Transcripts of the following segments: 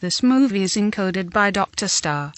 This movie is encoded by Dr. Star.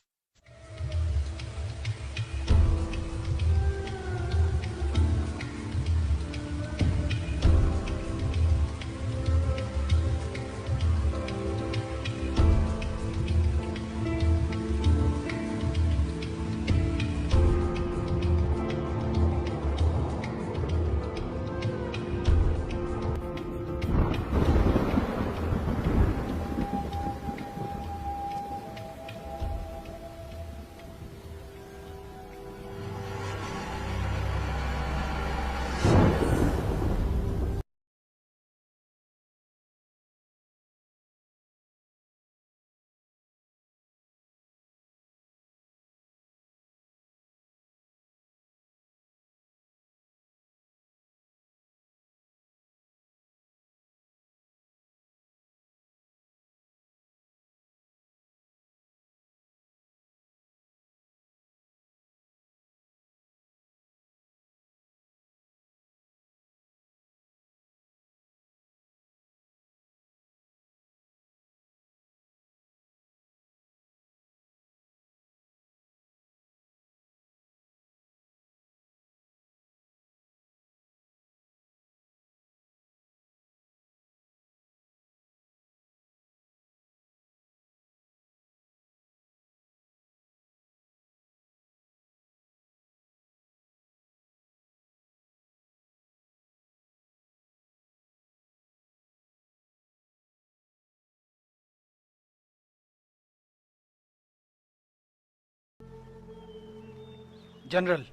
General,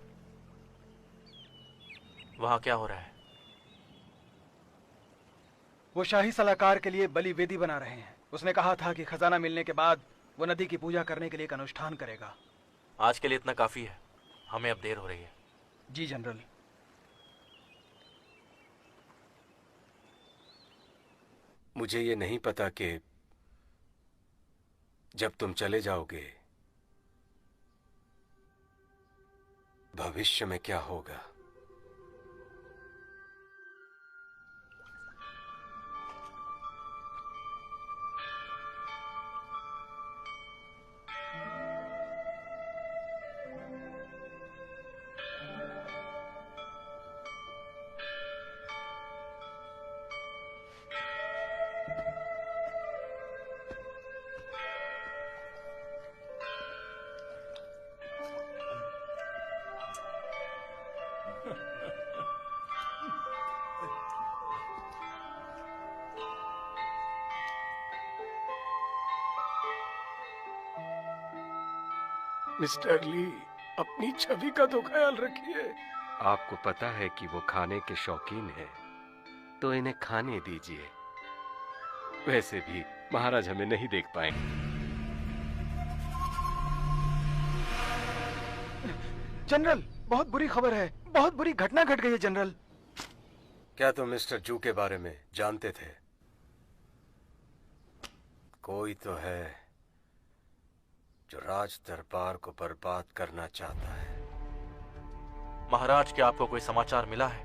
वहां क्या हो रहा है? वो शाही सलाहकार के लिए बलि वेदी बना रहे हैं। उसने कहा था कि खजाना मिलने के बाद वो नदी की पूजा करने के लिए एक अनुष्ठान करेगा। आज के लिए इतना काफी है, हमें अब देर हो रही है। जी जनरल। मुझे ये नहीं पता कि जब तुम चले जाओगे भविष्य में क्या होगा। मिस्टर ली, अपनी छवि का तो ख्याल रखिए। आपको पता है कि वो खाने के शौकीन हैं, तो इन्हें खाने दीजिए। वैसे भी महाराज हमें नहीं देख पाएंगे। जनरल, बहुत बुरी खबर है। बहुत बुरी घटना घट गई है जनरल। क्या तुम मिस्टर जू के बारे में जानते थे? कोई तो है जो राज दरबार को बर्बाद करना चाहता है। महाराज, क्या आपको कोई समाचार मिला है?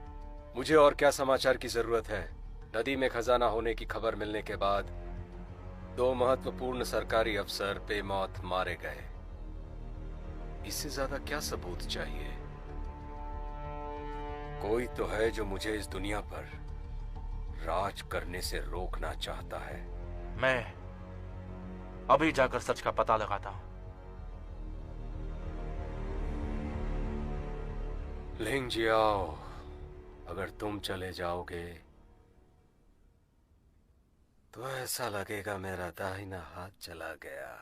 मुझे और क्या समाचार की जरूरत है? नदी में खजाना होने की खबर मिलने के बाद 2 महत्वपूर्ण सरकारी अफसर बेमौत मारे गए। इससे ज्यादा क्या सबूत चाहिए? कोई तो है जो मुझे इस दुनिया पर राज करने से रोकना चाहता है। मैं अभी जाकर सच का पता लगाता हूं। लिंग जियाओ, अगर तुम चले जाओगे तो ऐसा लगेगा मेरा दाहिना हाथ चला गया।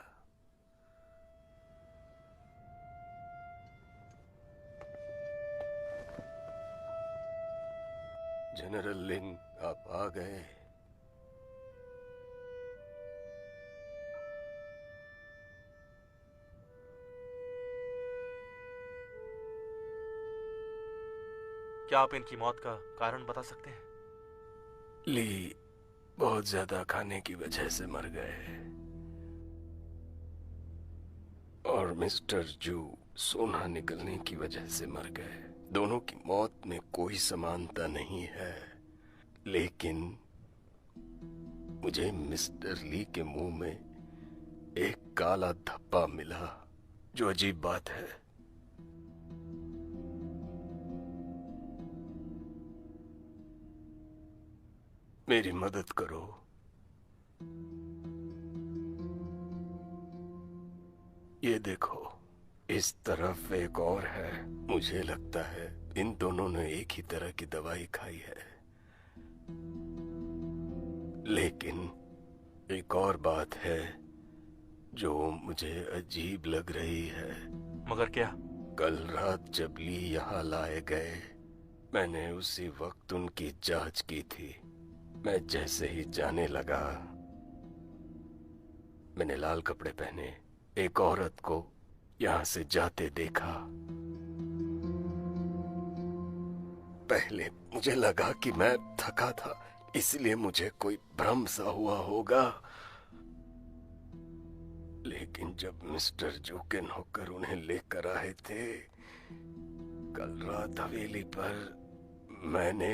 जनरल लिंग, आप आ गए। क्या आप इनकी मौत का कारण बता सकते हैं? ली बहुत ज्यादा खाने की वजह से मर गए और मिस्टर जू सोना निकलने की वजह से मर गए। दोनों की मौत में कोई समानता नहीं है, लेकिन मुझे मिस्टर ली के मुंह में एक काला धब्बा मिला, जो अजीब बात है। मेरी मदद करो। ये देखो, इस तरफ एक और है। मुझे लगता है इन दोनों ने एक ही तरह की दवाई खाई है। लेकिन एक और बात है जो मुझे अजीब लग रही है। मगर क्या? कल रात जब ली यहाँ लाए गए, मैंने उसी वक्त उनकी जांच की थी। मैं जैसे ही जाने लगा, मैंने लाल कपड़े पहने एक औरत को यहां से जाते देखा। पहले मुझे लगा कि मैं थका था, इसलिए मुझे कोई भ्रम सा हुआ होगा। लेकिन जब मिस्टर जोकिन होकर उन्हें लेकर आए थे कल रात हवेली पर, मैंने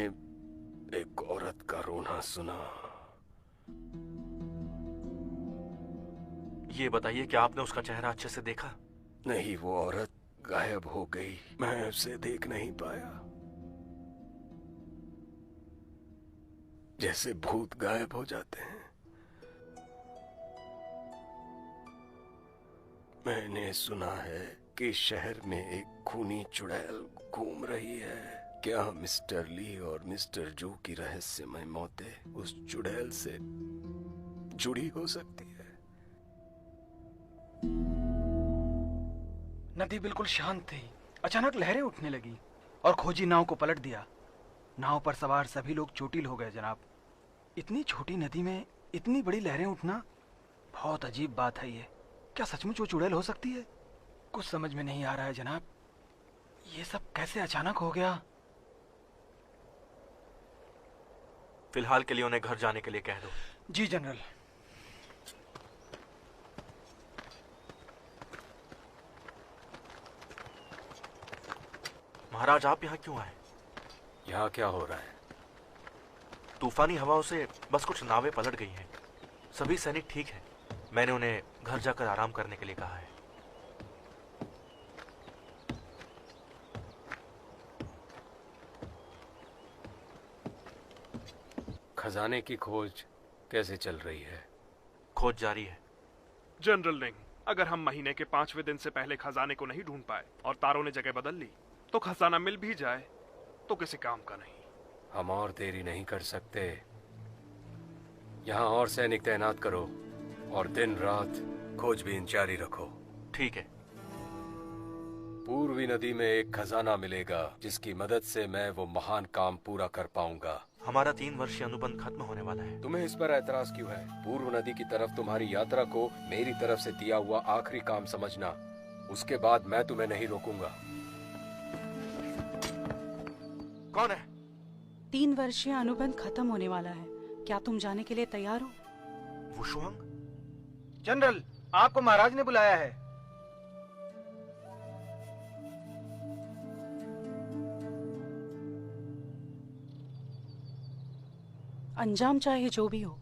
एक औरत का रोना सुना। ये बताइए, क्या आपने उसका चेहरा अच्छे से देखा? नहीं, वो औरत गायब हो गई। मैं उसे देख नहीं पाया। जैसे भूत गायब हो जाते हैं। मैंने सुना है कि शहर में एक खूनी चुड़ैल घूम रही है। क्या मिस्टर ली और मिस्टर जो की रहस्यमय मौतें उस चुड़ैल से जुड़ी हो सकती है? नदी बिल्कुल शांत थी। अचानक लहरें उठने लगी और खोजी नाव को पलट दिया। नाव पर सवार सभी लोग चोटिल हो गए जनाब। इतनी छोटी नदी में इतनी बड़ी लहरें उठना बहुत अजीब बात है। ये क्या सचमुच वो चुड़ैल हो सकती है? कुछ समझ में नहीं आ रहा है जनाब। ये सब कैसे अचानक हो गया? फिलहाल के लिए उन्हें घर जाने के लिए कह दो। जी जनरल। महाराज, आप यहाँ क्यों आए? यहाँ क्या हो रहा है? तूफानी हवाओं से बस कुछ नावें पलट गई हैं। सभी सैनिक ठीक हैं। मैंने उन्हें घर जाकर आराम करने के लिए कहा है। खजाने की खोज कैसे चल रही है? खोज जारी है। जनरल लिंग, अगर हम महीने के 5वें दिन से पहले खजाने को नहीं ढूंढ पाए और तारों ने जगह बदल ली तो खजाना मिल भी जाए तो किसी काम का नहीं। हम और देरी नहीं कर सकते। यहाँ और सैनिक तैनात करो और दिन रात खोजबीन जारी रखो। ठीक है। पूर्वी नदी में एक खजाना मिलेगा जिसकी मदद से मैं वो महान काम पूरा कर पाऊंगा। हमारा 3 वर्षीय अनुबंध खत्म होने वाला है। तुम्हें इस पर ऐतराज क्यों है? पूर्व नदी की तरफ तुम्हारी यात्रा को मेरी तरफ से दिया हुआ आखिरी काम समझना। उसके बाद मैं तुम्हें नहीं रोकूंगा। कौन है? 3 वर्षीय अनुबंध खत्म होने वाला है। क्या तुम जाने के लिए तैयार हो? वुशुआंग? जनरल, आपको महाराज ने बुलाया है। अंजाम चाहे जो भी हो,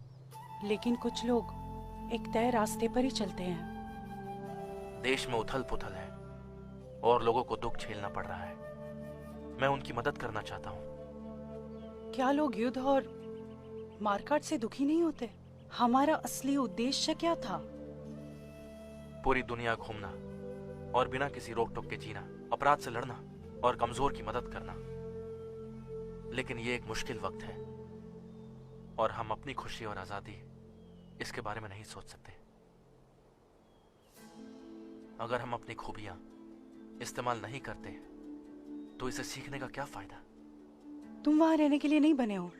लेकिन कुछ लोग एक तय रास्ते पर ही चलते हैं। देश में उथल पुथल है और लोगों को दुख झेलना पड़ रहा है। मैं उनकी मदद करना चाहता हूँ। क्या लोग युद्ध और मारकाट से दुखी नहीं होते? हमारा असली उद्देश्य क्या था? पूरी दुनिया घूमना और बिना किसी रोक टोक के जीना, अपराध से लड़ना और कमजोर की मदद करना। लेकिन ये एक मुश्किल वक्त है और हम अपनी खुशी और आजादी इसके बारे में नहीं सोच सकते। अगर हम अपनी खूबियां इस्तेमाल नहीं करते तो इसे सीखने का क्या फायदा? तुम वहां रहने के लिए नहीं बने हो।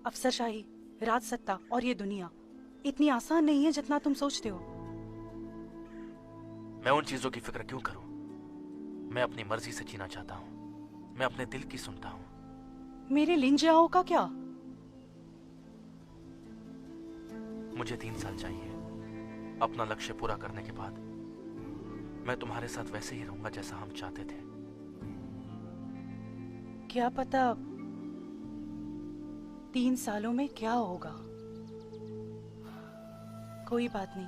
अफसरशाही, राजसत्ता और ये दुनिया इतनी आसान नहीं है जितना तुम सोचते हो। मैं उन चीजों की फिक्र क्यों करूं? मैं अपनी मर्जी से जीना चाहता हूं। मैं अपने दिल की सुनता हूं। मेरे लिंजियाओ का क्या? मुझे 3 साल चाहिए। अपना लक्ष्य पूरा करने के बाद मैं तुम्हारे साथ वैसे ही रहूंगा जैसा हम चाहते थे। क्या पता 3 सालों में क्या होगा। कोई बात नहीं,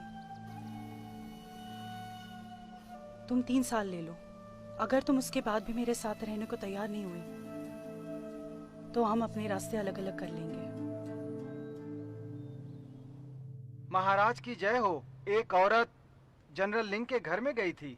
तुम 3 साल ले लो। अगर तुम उसके बाद भी मेरे साथ रहने को तैयार नहीं हुई तो हम अपने रास्ते अलग अलग कर लेंगे। महाराज की जय हो। एक औरत जनरल लिंग के घर में गई थी।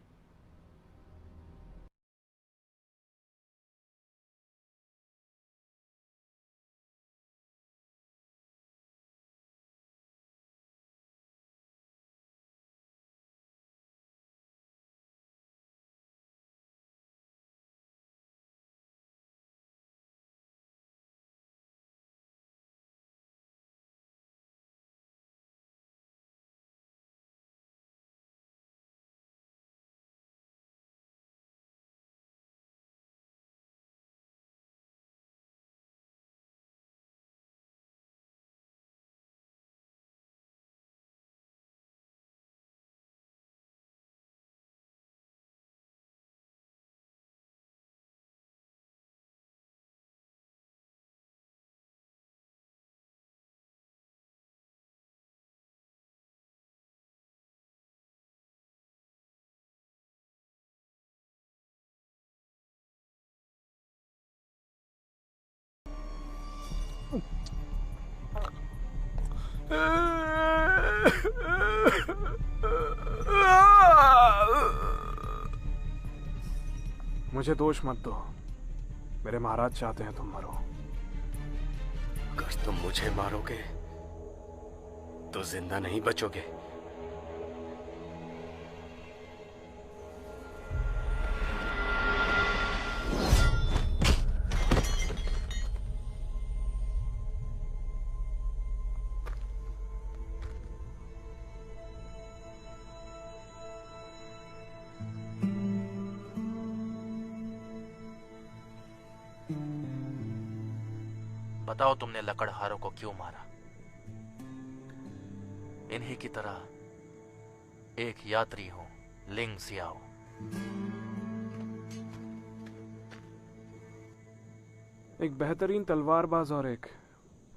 मुझे दोष मत दो। मेरे महाराज चाहते हैं तुम मरो। अगर तुम मुझे मारोगे तो जिंदा नहीं बचोगे। बताओ तुमने लकड़हारों को क्यों मारा? इन्हीं की तरह एक यात्री हूं, लिंग सियाओ। एक बेहतरीन तलवारबाज और एक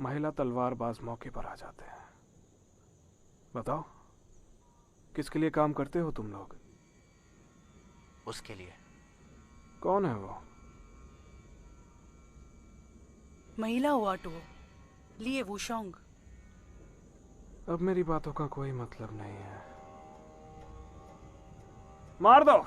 महिला तलवारबाज मौके पर आ जाते हैं। बताओ, किसके लिए काम करते हो तुम लोग? उसके लिए। कौन है वो? महिला हुआ टो लिए वुशोंग। अब मेरी बातों का कोई मतलब नहीं है। मार दो।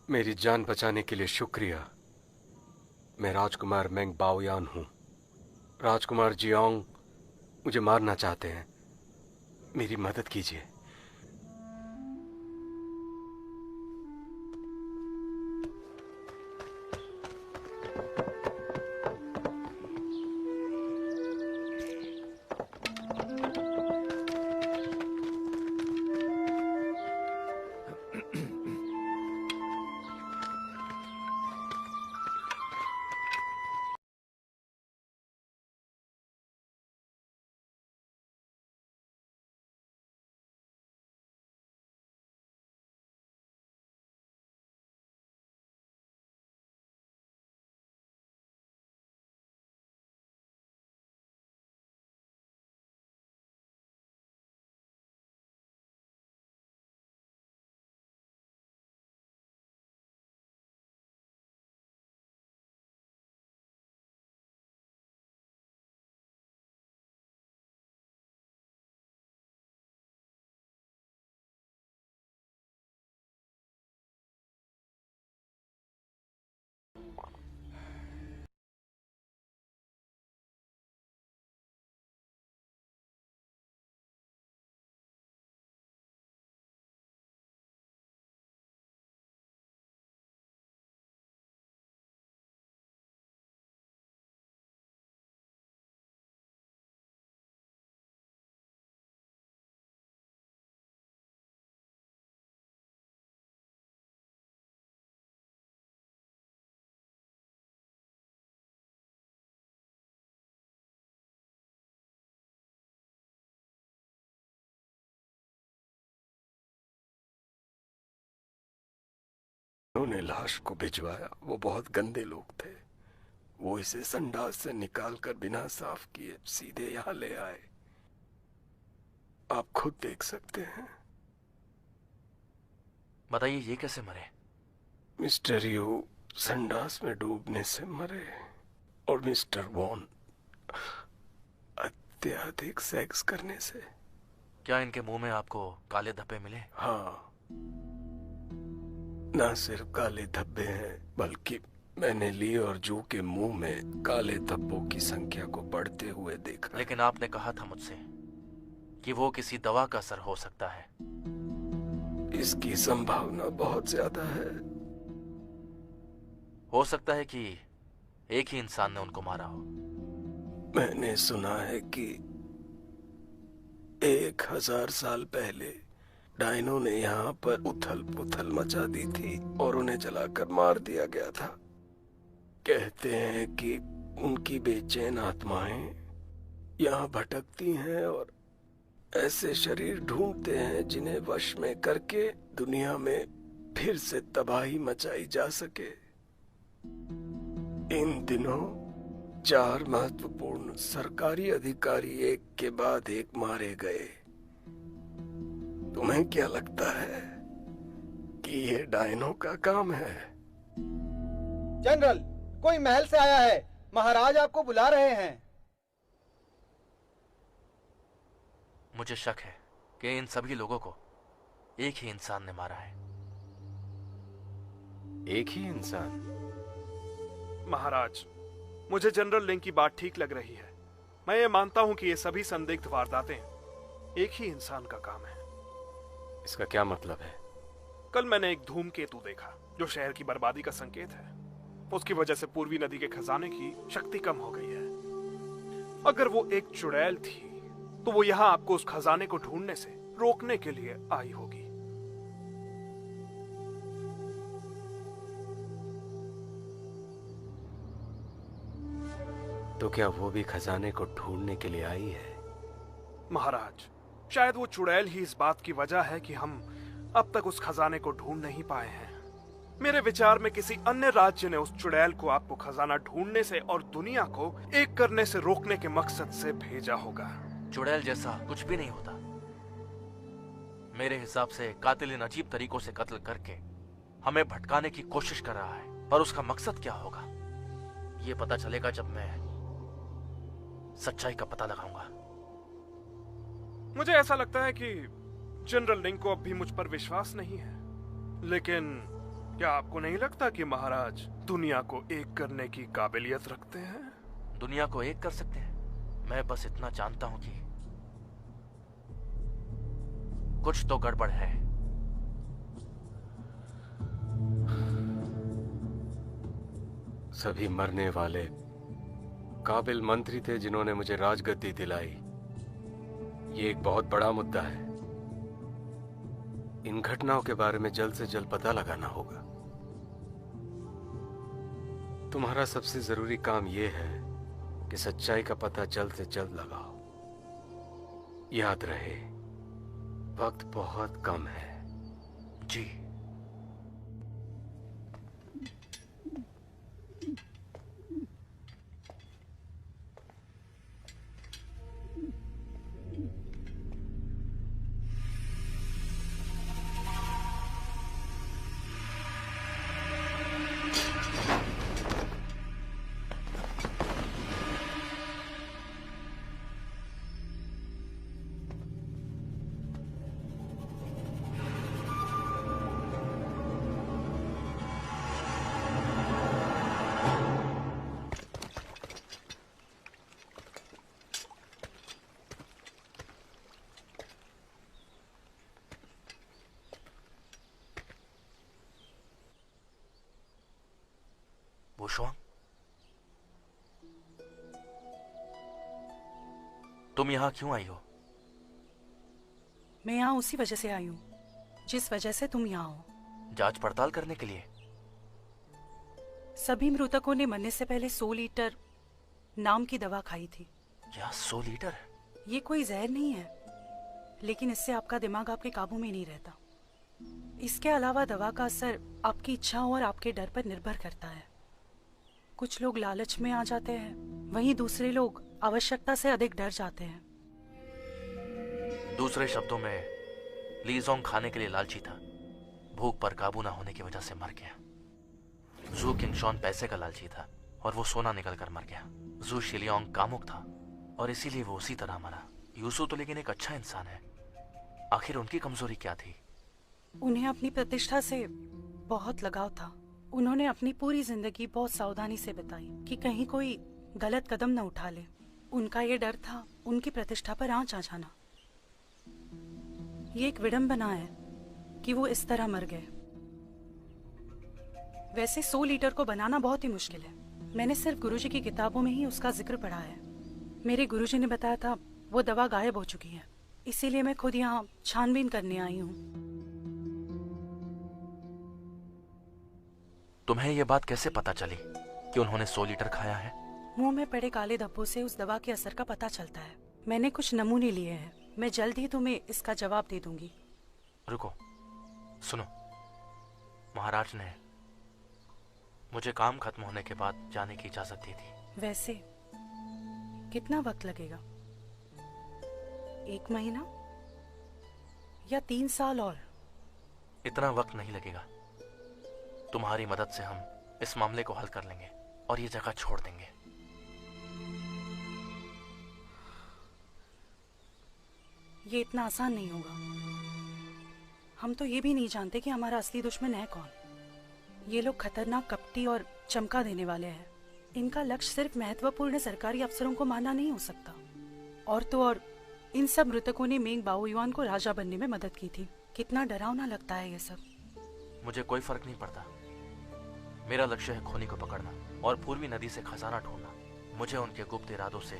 मेरी जान बचाने के लिए शुक्रिया। मैं राजकुमार मेंग बाओयान हूं। राजकुमार जियांग मुझे मारना चाहते हैं। मेरी मदद कीजिए। उन्होंने लाश को भिजवाया। वो बहुत गंदे लोग थे। वो इसे संडास से निकालकर बिना साफ किए सीधे यहाँ ले आए। आप खुद देख सकते हैं। बताइए ये कैसे मरे? मिस्टर यू संडास में डूबने से मरे और मिस्टर वॉन अत्यधिक सेक्स करने से। क्या इनके मुंह में आपको काले धब्बे मिले? हाँ, ना सिर्फ काले धब्बे हैं बल्कि मैंने ली और जू के मुंह में काले धब्बों की संख्या को बढ़ते हुए देखा। लेकिन आपने कहा था मुझसे कि वो किसी दवा का असर हो सकता है। इसकी संभावना बहुत ज्यादा है। हो सकता है कि एक ही इंसान ने उनको मारा हो। मैंने सुना है कि 1000 साल पहले डायनो ने यहाँ पर उथल पुथल मचा दी थी और उन्हें जलाकर मार दिया गया था। कहते हैं कि उनकी बेचैन आत्माएं यहाँ भटकती हैं और ऐसे शरीर ढूंढते हैं जिन्हें वश में करके दुनिया में फिर से तबाही मचाई जा सके। इन दिनों 4 महत्वपूर्ण सरकारी अधिकारी एक के बाद एक मारे गए। तुम्हें क्या लगता है कि ये डायनो का काम है? जनरल, कोई महल से आया है। महाराज आपको बुला रहे हैं। मुझे शक है कि इन सभी लोगों को एक ही इंसान ने मारा है। एक ही इंसान? महाराज, मुझे जनरल लिंग की बात ठीक लग रही है। मैं ये मानता हूं कि ये सभी संदिग्ध वारदातें एक ही इंसान का काम है। इसका क्या मतलब है? कल मैंने एक धूमकेतु देखा जो शहर की बर्बादी का संकेत है। उसकी वजह से पूर्वी नदी के खजाने की शक्ति कम हो गई है। अगर वो एक चुड़ैल थी तो वो यहाँ आपको उस खजाने को ढूंढने से रोकने के लिए आई होगी। तो क्या वो भी खजाने को ढूंढने के लिए आई है? महाराज, शायद वो चुड़ैल ही इस बात की वजह है कि हम अब तक उस खजाने को ढूंढ नहीं पाए हैं। मेरे विचार में किसी अन्य राज्य ने उस चुड़ैल को आपको खजाना ढूंढने से और दुनिया को एक करने से रोकने के मकसद से भेजा होगा। चुड़ैल जैसा कुछ भी नहीं होता। मेरे हिसाब से कातिल इन अजीब तरीकों से कत्ल करके हमें भटकाने की कोशिश कर रहा है, पर उसका मकसद क्या होगा ये पता चलेगा जब मैं सच्चाई का पता लगाऊंगा। मुझे ऐसा लगता है कि जनरल लिंग को अब भी मुझ पर विश्वास नहीं है। लेकिन क्या आपको नहीं लगता कि महाराज दुनिया को एक करने की काबिलियत रखते हैं? दुनिया को एक कर सकते हैं? मैं बस इतना जानता हूं कि कुछ तो गड़बड़ है। सभी मरने वाले काबिल मंत्री थे जिन्होंने मुझे राजगद्दी दिलाई। ये एक बहुत बड़ा मुद्दा है। इन घटनाओं के बारे में जल्द से जल्द पता लगाना होगा। तुम्हारा सबसे जरूरी काम यह है कि सच्चाई का पता जल्द से जल्द लगाओ। याद रहे, वक्त बहुत कम है। जी। वुशुआंग, तुम यहां क्यों आई हो? मैं यहाँ उसी वजह से आई हूँ जिस वजह से तुम यहाँ हो। जांच पड़ताल करने के लिए? सभी मृतकों ने मरने से पहले 100 लीटर नाम की दवा खाई थी। क्या 100 लीटर? ये कोई जहर नहीं है, लेकिन इससे आपका दिमाग आपके काबू में नहीं रहता। इसके अलावा दवा का असर आपकी इच्छाओं और आपके डर पर निर्भर करता है। कुछ लोग लालच में आ जाते हैं, वहीं दूसरे लोग आवश्यकता से अधिक डर जाते हैं। दूसरे शब्दों में लीजोंग खाने के लिए लालची था, भूख पर काबू ना होने की वजह से मर गया। जू किंगशॉन पैसे का लालची था और वो सोना निकल कर मर गया। जू शिलियोंग कामुक था और इसीलिए वो उसी तरह मरा। यूसु तो लेकिन एक अच्छा इंसान है, आखिर उनकी कमजोरी क्या थी? उन्हें अपनी प्रतिष्ठा से बहुत लगाव था। उन्होंने अपनी पूरी जिंदगी बहुत सावधानी से बिताई कि कहीं कोई गलत कदम न उठा ले। उनका ये डर था उनकी प्रतिष्ठा पर आंच आ जाना। ये एक विडंबना है कि वो इस तरह मर गए। वैसे 100 लीटर को बनाना बहुत ही मुश्किल है। मैंने सिर्फ गुरुजी की किताबों में ही उसका जिक्र पढ़ा है। मेरे गुरुजी ने बताया था वो दवा गायब हो चुकी है, इसीलिए मैं खुद यहाँ छानबीन करने आई हूँ। तुम्हें यह बात कैसे पता चली कि उन्होंने 100 लीटर खाया है? मुंह में पड़े काले धब्बों से उस दवा के असर का पता चलता है। मैंने कुछ नमूने लिए हैं, मैं जल्द ही तुम्हें इसका जवाब दे दूंगी। रुको, सुनो, महाराज ने मुझे काम खत्म होने के बाद जाने की इजाजत दी थी। वैसे कितना वक्त लगेगा? 1 महीना या 3 साल? और इतना वक्त नहीं लगेगा। तुम्हारी मदद से हम इस मामले को हल कर लेंगे और ये जगह छोड़ देंगे। ये इतना आसान नहीं होगा। हम तो ये भी नहीं जानते कि हमारा असली दुश्मन है कौन। ये लोग खतरनाक, कपटी और चमका देने वाले हैं। इनका लक्ष्य सिर्फ महत्वपूर्ण सरकारी अफसरों को मारना नहीं हो सकता। और तो और इन सब मृतकों ने मेंग बाओयुआन को राजा बनने में मदद की थी। कितना डरावना लगता है ये सब। मुझे कोई फर्क नहीं पड़ता। मेरा लक्ष्य है खूनी को पकड़ना और पूर्वी नदी से खजाना ढूंढना। मुझे उनके गुप्त इरादों से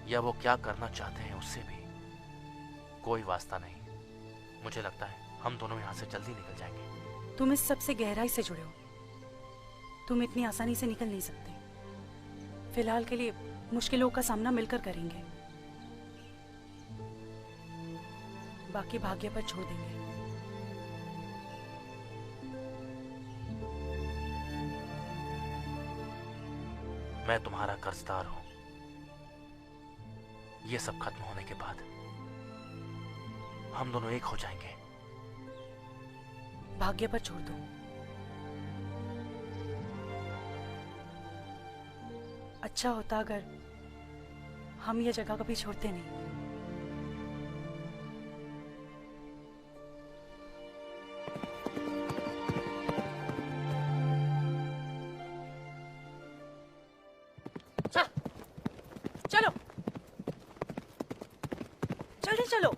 या वो क्या करना चाहते हैं उससे भी कोई वास्ता नहीं। मुझे लगता है हम दोनों यहाँ से जल्दी निकल जाएंगे। तुम इस सब से गहराई से जुड़े हो। तुम इतनी आसानी से निकल नहीं सकते। फिलहाल के लिए मुश्किलों का सामना मिलकर करेंगे, बाकी भाग्य पर छोड़ देंगे। मैं तुम्हारा कर्जदार हूं। ये सब खत्म होने के बाद हम दोनों एक हो जाएंगे। भाग्य पर छोड़ दो। अच्छा होता अगर हम ये जगह कभी छोड़ते नहीं। चलो जल्दी चलो।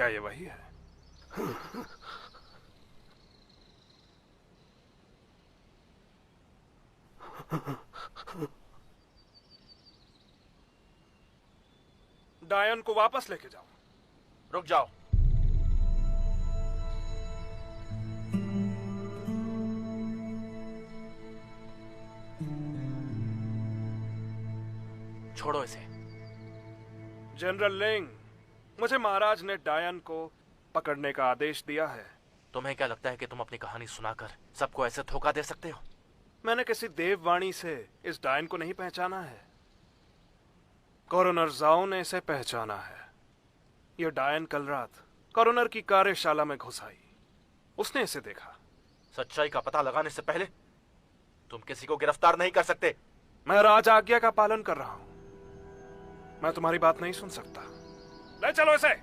ये वही है? डायन को वापस लेके जाओ। रुक जाओ। छोड़ो इसे। जनरल लिंग, मुझे महाराज ने डायन को पकड़ने का आदेश दिया है। तुम्हें क्या लगता है कि तुम अपनी कहानी सुनाकर सबको ऐसे धोखा दे सकते हो? मैंने किसी देववाणी से इस डायन को नहीं पहचाना है। कॉरोनर जाओ ने इसे पहचाना है। यह डायन कल रात कॉरोनर की कार्यशाला में घुस आई। उसने इसे देखा। सच्चाई का पता लगाने से पहले तुम किसी को गिरफ्तार नहीं कर सकते। मैं राज आज्ञा का पालन कर रहा हूं। मैं तुम्हारी बात नहीं सुन सकता। ले चलो इसे।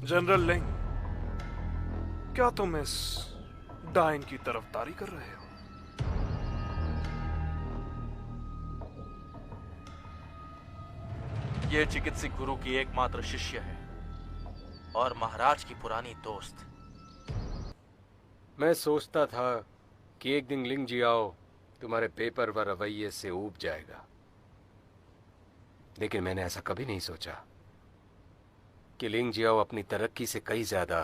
जनरल लिंग, क्या तुम इस डायन की तरफदारी कर रहे हो? ये चिकित्सक गुरु की एकमात्र शिष्य है और महाराज की पुरानी दोस्त। मैं सोचता था कि एक दिन लिंग जियाओ तुम्हारे पेपर व रवैये से ऊब जाएगा, लेकिन मैंने ऐसा कभी नहीं सोचा कि लिंग जियाओ अपनी तरक्की से कई ज्यादा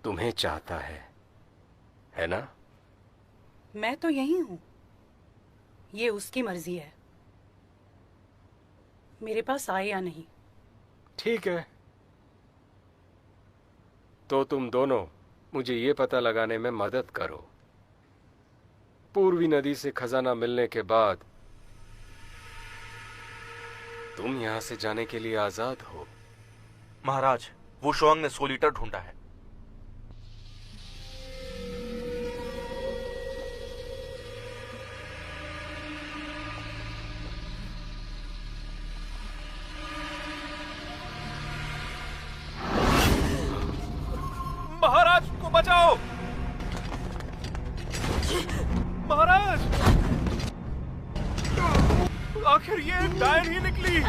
तुम्हें चाहता है ना? मैं तो यही हूं। ये उसकी मर्जी है, मेरे पास आए या नहीं। ठीक है, तो तुम दोनों मुझे ये पता लगाने में मदद करो। पूर्वी नदी से खजाना मिलने के बाद तुम यहां से जाने के लिए आजाद हो। महाराज, वो शुआंग ने 100 लीटर ढूंढा है। महाराज को बचाओ! महाराज! आखिर ये एक डायन ही निकली।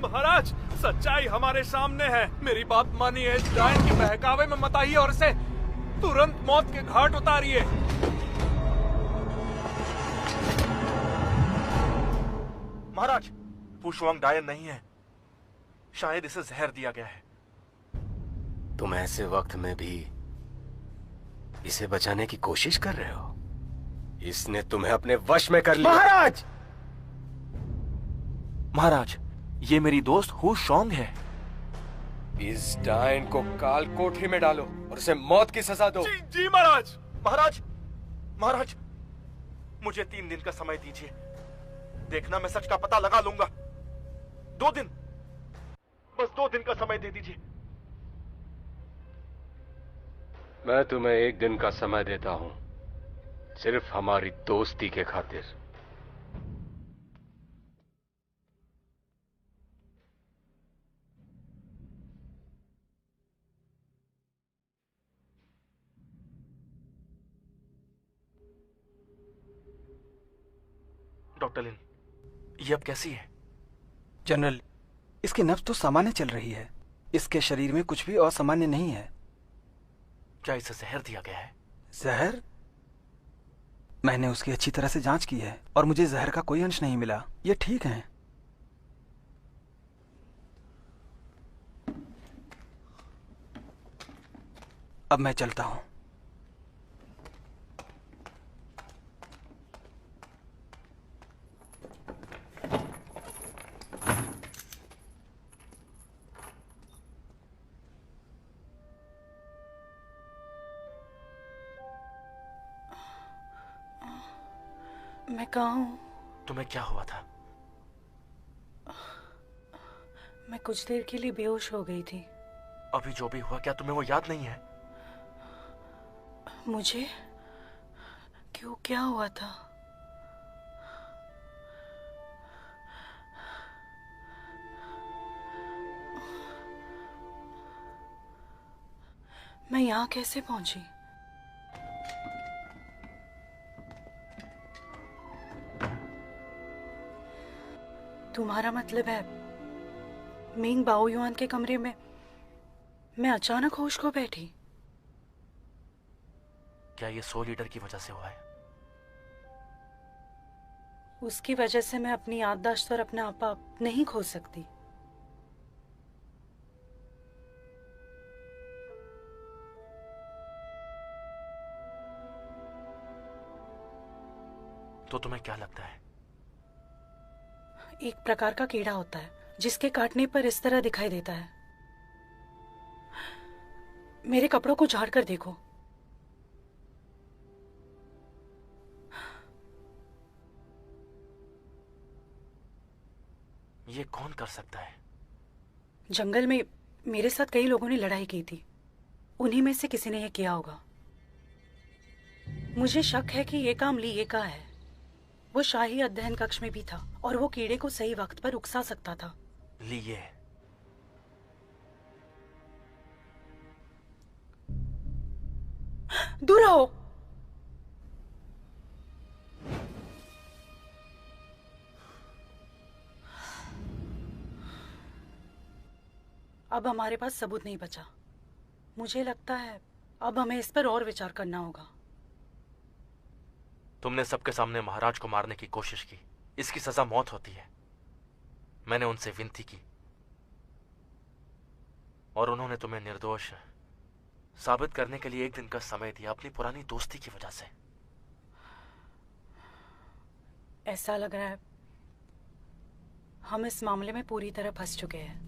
महाराज, सच्चाई हमारे सामने है। मेरी बात मानिए, इस डायन के बहकावे में मत आइए और इसे तुरंत मौत के घाट उतारिए। महाराज, वो शुआंग डायन नहीं है। शायद इसे जहर दिया गया है। तुम ऐसे वक्त में भी इसे बचाने की कोशिश कर रहे हो? इसने तुम्हें अपने वश में कर लिया। महाराज! महाराज, ये मेरी दोस्त हु शोंग है। इस डायन को काल कोठरी में डालो और उसे मौत की सजा दो। जी, जी महाराज। महाराज, महाराज, मुझे 3 दिन का समय दीजिए। देखना, मैं सच का पता लगा लूंगा। 2 दिन, बस 2 दिन का समय दे दीजिए। मैं तुम्हें 1 दिन का समय देता हूं, सिर्फ हमारी दोस्ती के खातिर। डॉक्टर लिन, ये अब कैसी है? जनरल, इसकी नब्ज तो सामान्य चल रही है। इसके शरीर में कुछ भी असामान्य नहीं है। क्या इसे जहर दिया गया है? जहर? मैंने उसकी अच्छी तरह से जांच की है और मुझे जहर का कोई अंश नहीं मिला। ये ठीक है। अब मैं चलता हूं। मैं कहाँ हूँ? तुम्हें क्या हुआ था? मैं कुछ देर के लिए बेहोश हो गई थी। अभी जो भी हुआ, क्या तुम्हें वो याद नहीं है? मुझे क्यों, क्या हुआ था? मैं यहाँ कैसे पहुंची? तुम्हारा मतलब है मिंग बाओयुआन के कमरे में मैं अचानक होश खो बैठी? क्या ये सोल ईटर की वजह से हुआ है? उसकी वजह से मैं अपनी याददाश्त और अपना आपा नहीं खो सकती। तो तुम्हें क्या लगता है? एक प्रकार का कीड़ा होता है जिसके काटने पर इस तरह दिखाई देता है। मेरे कपड़ों को झाड़ कर देखो। ये कौन कर सकता है? जंगल में मेरे साथ कई लोगों ने लड़ाई की थी, उन्हीं में से किसी ने यह किया होगा। मुझे शक है कि यह काम ली ये का है। वो शाही अध्ययन कक्ष में भी था और वो कीड़े को सही वक्त पर उकसा सकता था। लिए दूर रहो। अब हमारे पास सबूत नहीं बचा। मुझे लगता है अब हमें इस पर और विचार करना होगा। तुमने सबके सामने महाराज को मारने की कोशिश की। इसकी सजा मौत होती है। मैंने उनसे विनती की और उन्होंने तुम्हें निर्दोष साबित करने के लिए 1 दिन का समय दिया, अपनी पुरानी दोस्ती की वजह से। ऐसा लग रहा है हम इस मामले में पूरी तरह फंस चुके हैं।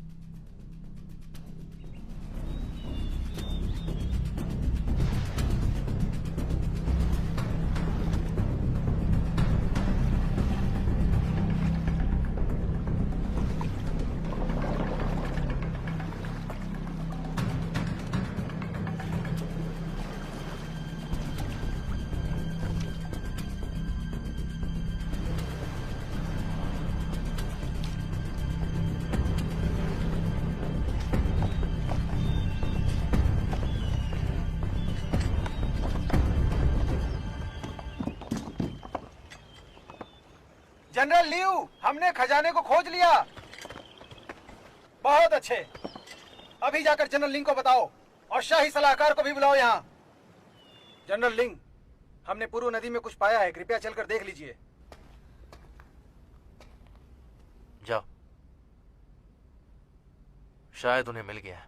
जनरल लियू, हमने खजाने को खोज लिया। बहुत अच्छे। अभी जाकर जनरल लिंग को बताओ और शाही सलाहकार को भी बुलाओ यहाँ। जनरल लिंग, हमने पूर्व नदी में कुछ पाया है, कृपया चलकर देख लीजिए। जाओ। शायद उन्हें मिल गया।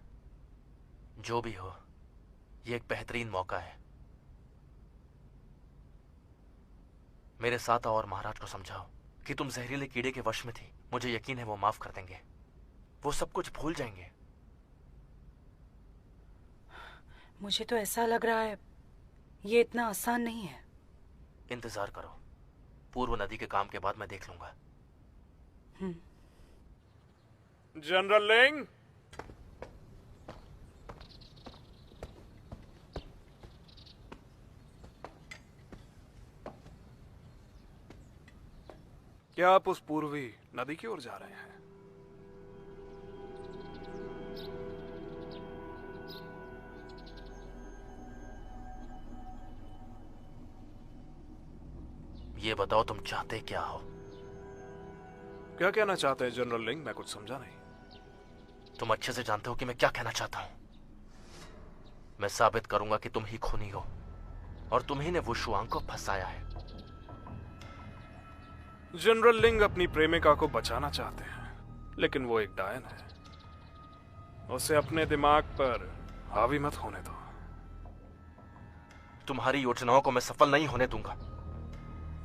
जो भी हो, ये एक बेहतरीन मौका है। मेरे साथ आओ और महाराज को समझाओ कि तुम जहरीले कीड़े के वश में थी। मुझे यकीन है वो माफ कर देंगे। वो सब कुछ भूल जाएंगे। मुझे तो ऐसा लग रहा है ये इतना आसान नहीं है। इंतजार करो, पूर्व नदी के काम के बाद मैं देख लूंगा। जनरल लिंग, क्या आप उस पूर्वी नदी की ओर जा रहे हैं? ये बताओ तुम चाहते क्या हो? क्या कहना चाहते हैं जनरल लिंग? मैं कुछ समझा नहीं। तुम अच्छे से जानते हो कि मैं क्या कहना चाहता हूं। मैं साबित करूंगा कि तुम ही खूनी हो और तुम ही ने वो शुआंग को फंसाया है। जनरल लिंग अपनी प्रेमिका को बचाना चाहते हैं, लेकिन वो एक डायन है। उसे अपने दिमाग पर हावी मत होने दो। तुम्हारी योजनाओं को मैं सफल नहीं होने दूंगा।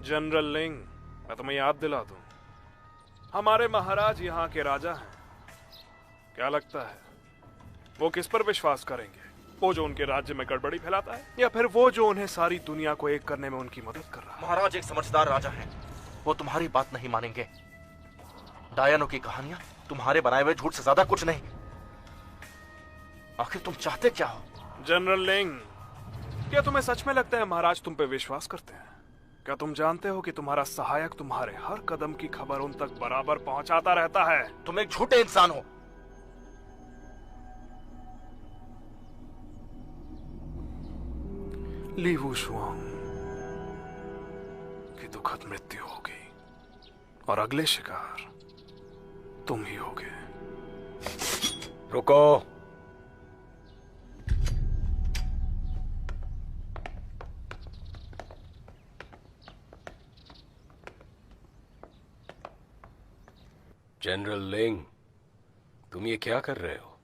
जनरल लिंग, मैं तुम्हें याद दिला दूं, हमारे महाराज यहाँ के राजा हैं। क्या लगता है वो किस पर विश्वास करेंगे? वो जो उनके राज्य में गड़बड़ी फैलाता है, या फिर वो जो उन्हें सारी दुनिया को एक करने में उनकी मदद कर रहा है? महाराज एक समझदार राजा हैं। वो तुम्हारी बात नहीं मानेंगे। डायनों की कहानियां तुम्हारे बनाए हुए झूठ से ज्यादा कुछ नहीं। आखिर तुम चाहते क्या हो? जनरल लिंग, क्या तुम्हें सच में लगता है महाराज तुम पे विश्वास करते हैं? क्या तुम जानते हो कि तुम्हारा सहायक तुम्हारे हर कदम की खबर उन तक बराबर पहुंचाता रहता है? तुम एक झूठे इंसान हो। ली वुशुआंग की दुखद मृत्यु होगी और अगले शिकार तुम ही होगे। रुको। जनरल लिंग, तुम ये क्या कर रहे हो?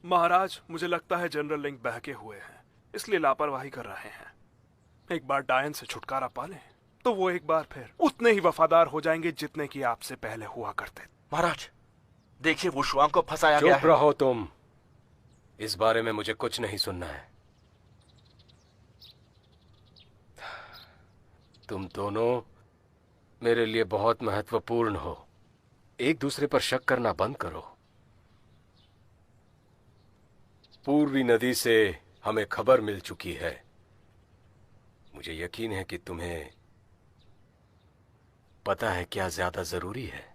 महाराज, मुझे लगता है जनरल लिंग बहके हुए हैं, इसलिए लापरवाही कर रहे हैं। एक बार डायन से छुटकारा पा लें तो वो एक बार फिर उतने ही वफादार हो जाएंगे जितने कि आपसे पहले हुआ करते। महाराज, देखिए वो शुआंग को फंसाया गया है। चुप रहो तुम। इस बारे में मुझे कुछ नहीं सुनना है। तुम दोनों मेरे लिए बहुत महत्वपूर्ण हो। एक दूसरे पर शक करना बंद करो। पूर्वी नदी से हमें खबर मिल चुकी है। मुझे यकीन है कि तुम्हें पता है क्या ज्यादा जरूरी है।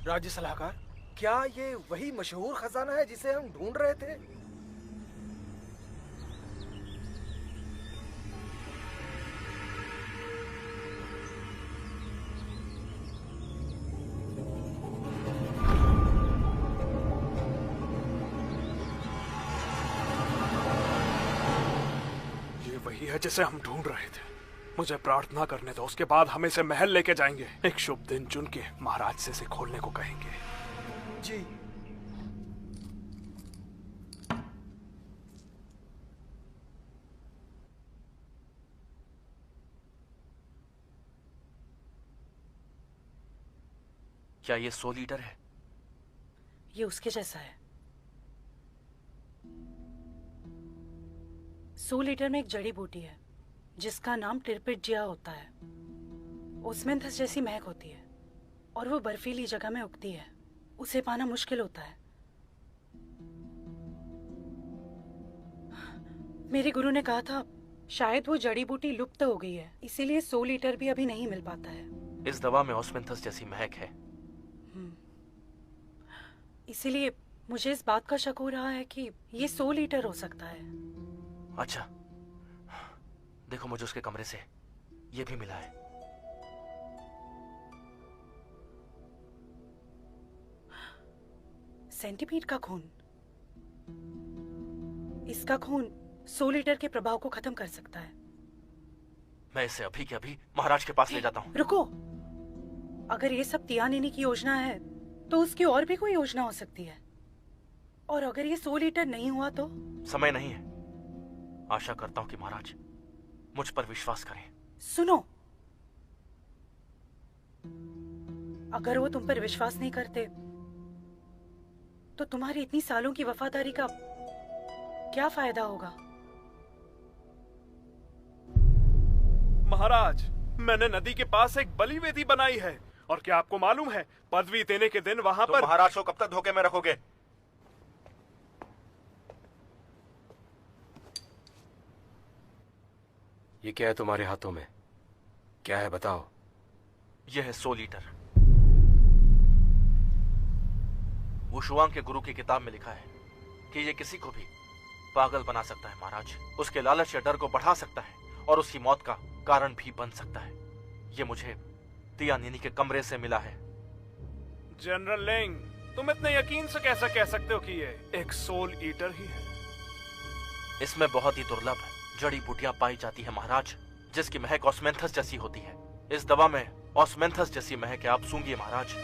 राज्य सलाहकार, क्या ये वही मशहूर खजाना है जिसे हम ढूंढ रहे थे? ये वही है जिसे हम ढूंढ रहे थे। मुझे प्रार्थना करने दो, उसके बाद हम इसे महल लेके जाएंगे। एक शुभ दिन चुन के महाराज से इसे खोलने को कहेंगे। जी। क्या ये 100 लीटर है? ये उसके जैसा है। 100 लीटर में एक जड़ी बूटी है जिसका नाम टिरपिटजिया होता है। ओस्मेंथस जैसी महक होती है और वो बर्फीली जगह में उगती है। उसे पाना मुश्किल होता है। मेरे गुरु ने कहा था शायद वो जड़ी बूटी लुप्त हो गई है, इसीलिए 100 लीटर भी अभी नहीं मिल पाता है। इस दवा में ओस्मेंथस जैसी महक है। इसीलिए मुझे इस बात का शक हो रहा है कि ये 100 लीटर हो सकता है। अच्छा, देखो मुझे उसके कमरे से ये भी मिला है। सेंटीपीड का खून। इसका खून 100 लीटर के प्रभाव को खत्म कर सकता है। मैं इसे अभी के अभी महाराज के पास ले जाता हूँ। रुको, अगर ये सब तियानिनी की योजना है तो उसकी और भी कोई योजना हो सकती है। और अगर ये 100 लीटर नहीं हुआ तो? समय नहीं है। आशा करता हूँ कि महाराज मुझ पर विश्वास करें। सुनो, अगर वो तुम पर विश्वास नहीं करते तो तुम्हारी इतनी सालों की वफादारी का क्या फायदा होगा? महाराज, मैंने नदी के पास एक बलि वेदी बनाई है, और क्या आपको मालूम है, पदवी देने के दिन वहां पर महाराज को कब तक धोखे में रखोगे? ये क्या है तुम्हारे हाथों में? क्या है बताओ? यह है 100 लीटर। वो शुआंग के गुरु की किताब में लिखा है कि ये किसी को भी पागल बना सकता है महाराज। उसके लालच या डर को बढ़ा सकता है और उसकी मौत का कारण भी बन सकता है। ये मुझे तियानिनी के कमरे से मिला है। जनरल लिंग, तुम इतने यकीन से कैसा कह सकते हो कि ये एक सोल ईटर ही है? इसमें बहुत ही दुर्लभ जड़ी बूटियां पाई जाती है महाराज, जिसकी महक ऑस्मेंथस जैसी होती है। इस दवा में ऑस्मेंथस जैसी महक है, आप सूंघिए महाराज।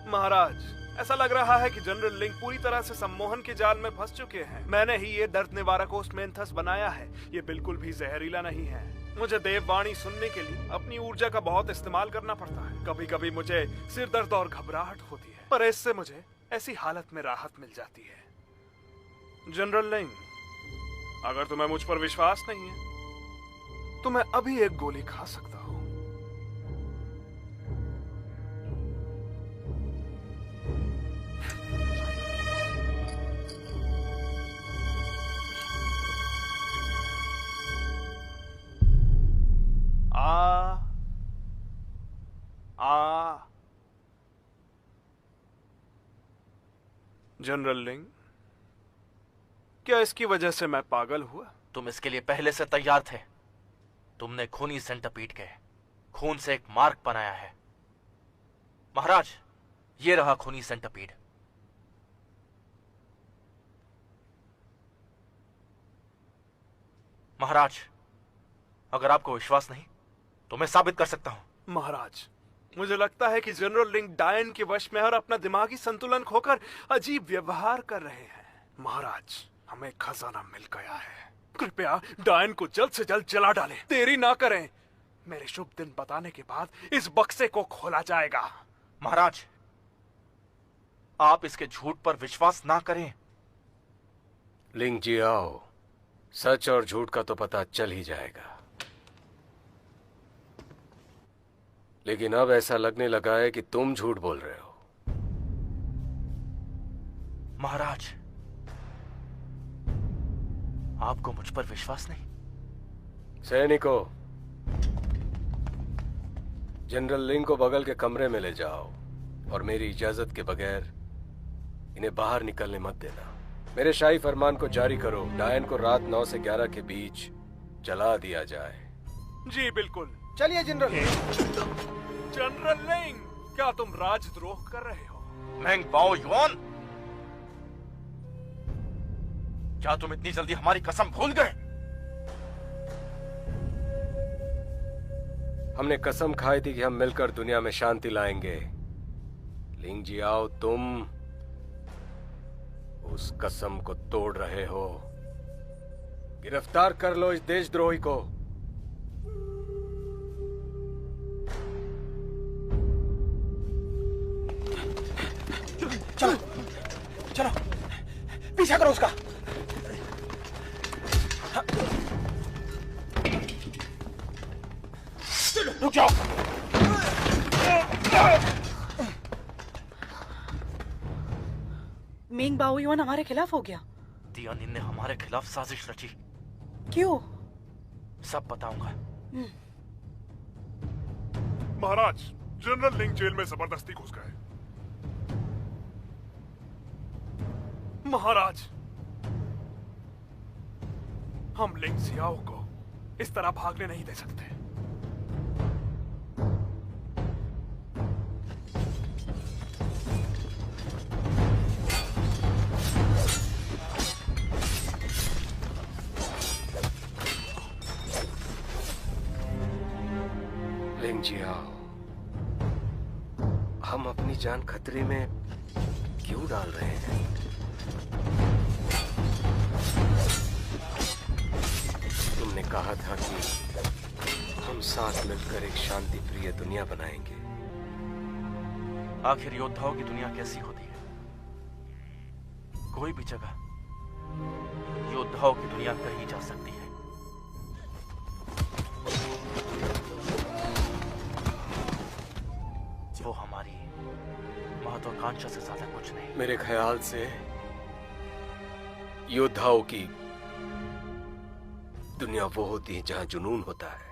महाराज, ऐसा लग रहा है कि जनरल लिंग पूरी तरह से सम्मोहन के जाल में फंस चुके हैं। मैंने ही ये दर्द निवारक ऑस्मेंथस बनाया है। ये बिल्कुल भी जहरीला नहीं है। मुझे देववाणी सुनने के लिए अपनी ऊर्जा का बहुत इस्तेमाल करना पड़ता है। कभी कभी मुझे सिर दर्द और घबराहट होती है, पर इससे मुझे ऐसी हालत में राहत मिल जाती है। जनरल लिंग, अगर तुम्हें मुझ पर विश्वास नहीं है तो मैं अभी एक गोली खा सकता हूं। जनरल लिंग, क्या इसकी वजह से मैं पागल हुआ? तुम इसके लिए पहले से तैयार थे। तुमने खूनी सेंटपीड के खून से एक मार्क बनाया है। महाराज, ये रहा खूनी सेंटपीड। महाराज, अगर आपको विश्वास नहीं तो मैं साबित कर सकता हूं। महाराज, मुझे लगता है कि जनरल लिंग डायन के वश में और अपना दिमागी संतुलन खोकर अजीब व्यवहार कर रहे हैं। महाराज, हमें खजाना मिल गया है। कृपया डायन को जल्द से जल्द जला डालें। देरी ना करें। मेरे शुभ दिन बताने के बाद इस बक्से को खोला जाएगा। महाराज, आप इसके झूठ पर विश्वास ना करें। लिंग जी आओ, सच और झूठ का तो पता चल ही जाएगा। लेकिन अब ऐसा लगने लगा है कि तुम झूठ बोल रहे हो। महाराज, आपको मुझ पर विश्वास नहीं? सैनिकों, जनरल लिंग को बगल के कमरे में ले जाओ और मेरी इजाजत के बगैर इन्हें बाहर निकलने मत देना। मेरे शाही फरमान को जारी करो, डायन को रात 9 से 11 के बीच जला दिया जाए। जी बिल्कुल। चलिए जनरल। जनरल लिंग, क्या तुम राजद्रोह कर रहे हो? मेंग बाओ युआन, क्या तुम इतनी जल्दी हमारी कसम भूल गए? हमने कसम खाई थी कि हम मिलकर दुनिया में शांति लाएंगे। लिंग जी आओ, तुम उस कसम को तोड़ रहे हो। गिरफ्तार कर लो इस देशद्रोही को। चलो चलो, पीछा करो उसका। रुक जाओ। मेंग बाओयुआन हमारे खिलाफ हो गया। तियानिन ने हमारे खिलाफ साजिश रची। क्यों? सब बताऊंगा। महाराज, जनरल लिंग जेल में जबरदस्ती घुस गए। महाराज, हम लिंग जियाओ को इस तरह भागने नहीं दे सकते। लिंग जियाओ, हम अपनी जान खतरे में क्यों डाल रहे हैं? तुमने कहा था कि हम साथ मिलकर एक शांति प्रिय दुनिया बनाएंगे। आखिर योद्धाओं की दुनिया कैसी होती है? कोई भी जगह योद्धाओं की दुनिया कही जा सकती है। वो हमारी महत्वाकांक्षा से ज्यादा कुछ नहीं। मेरे ख्याल से योद्धाओं की दुनिया वो होती है जहां जुनून होता है।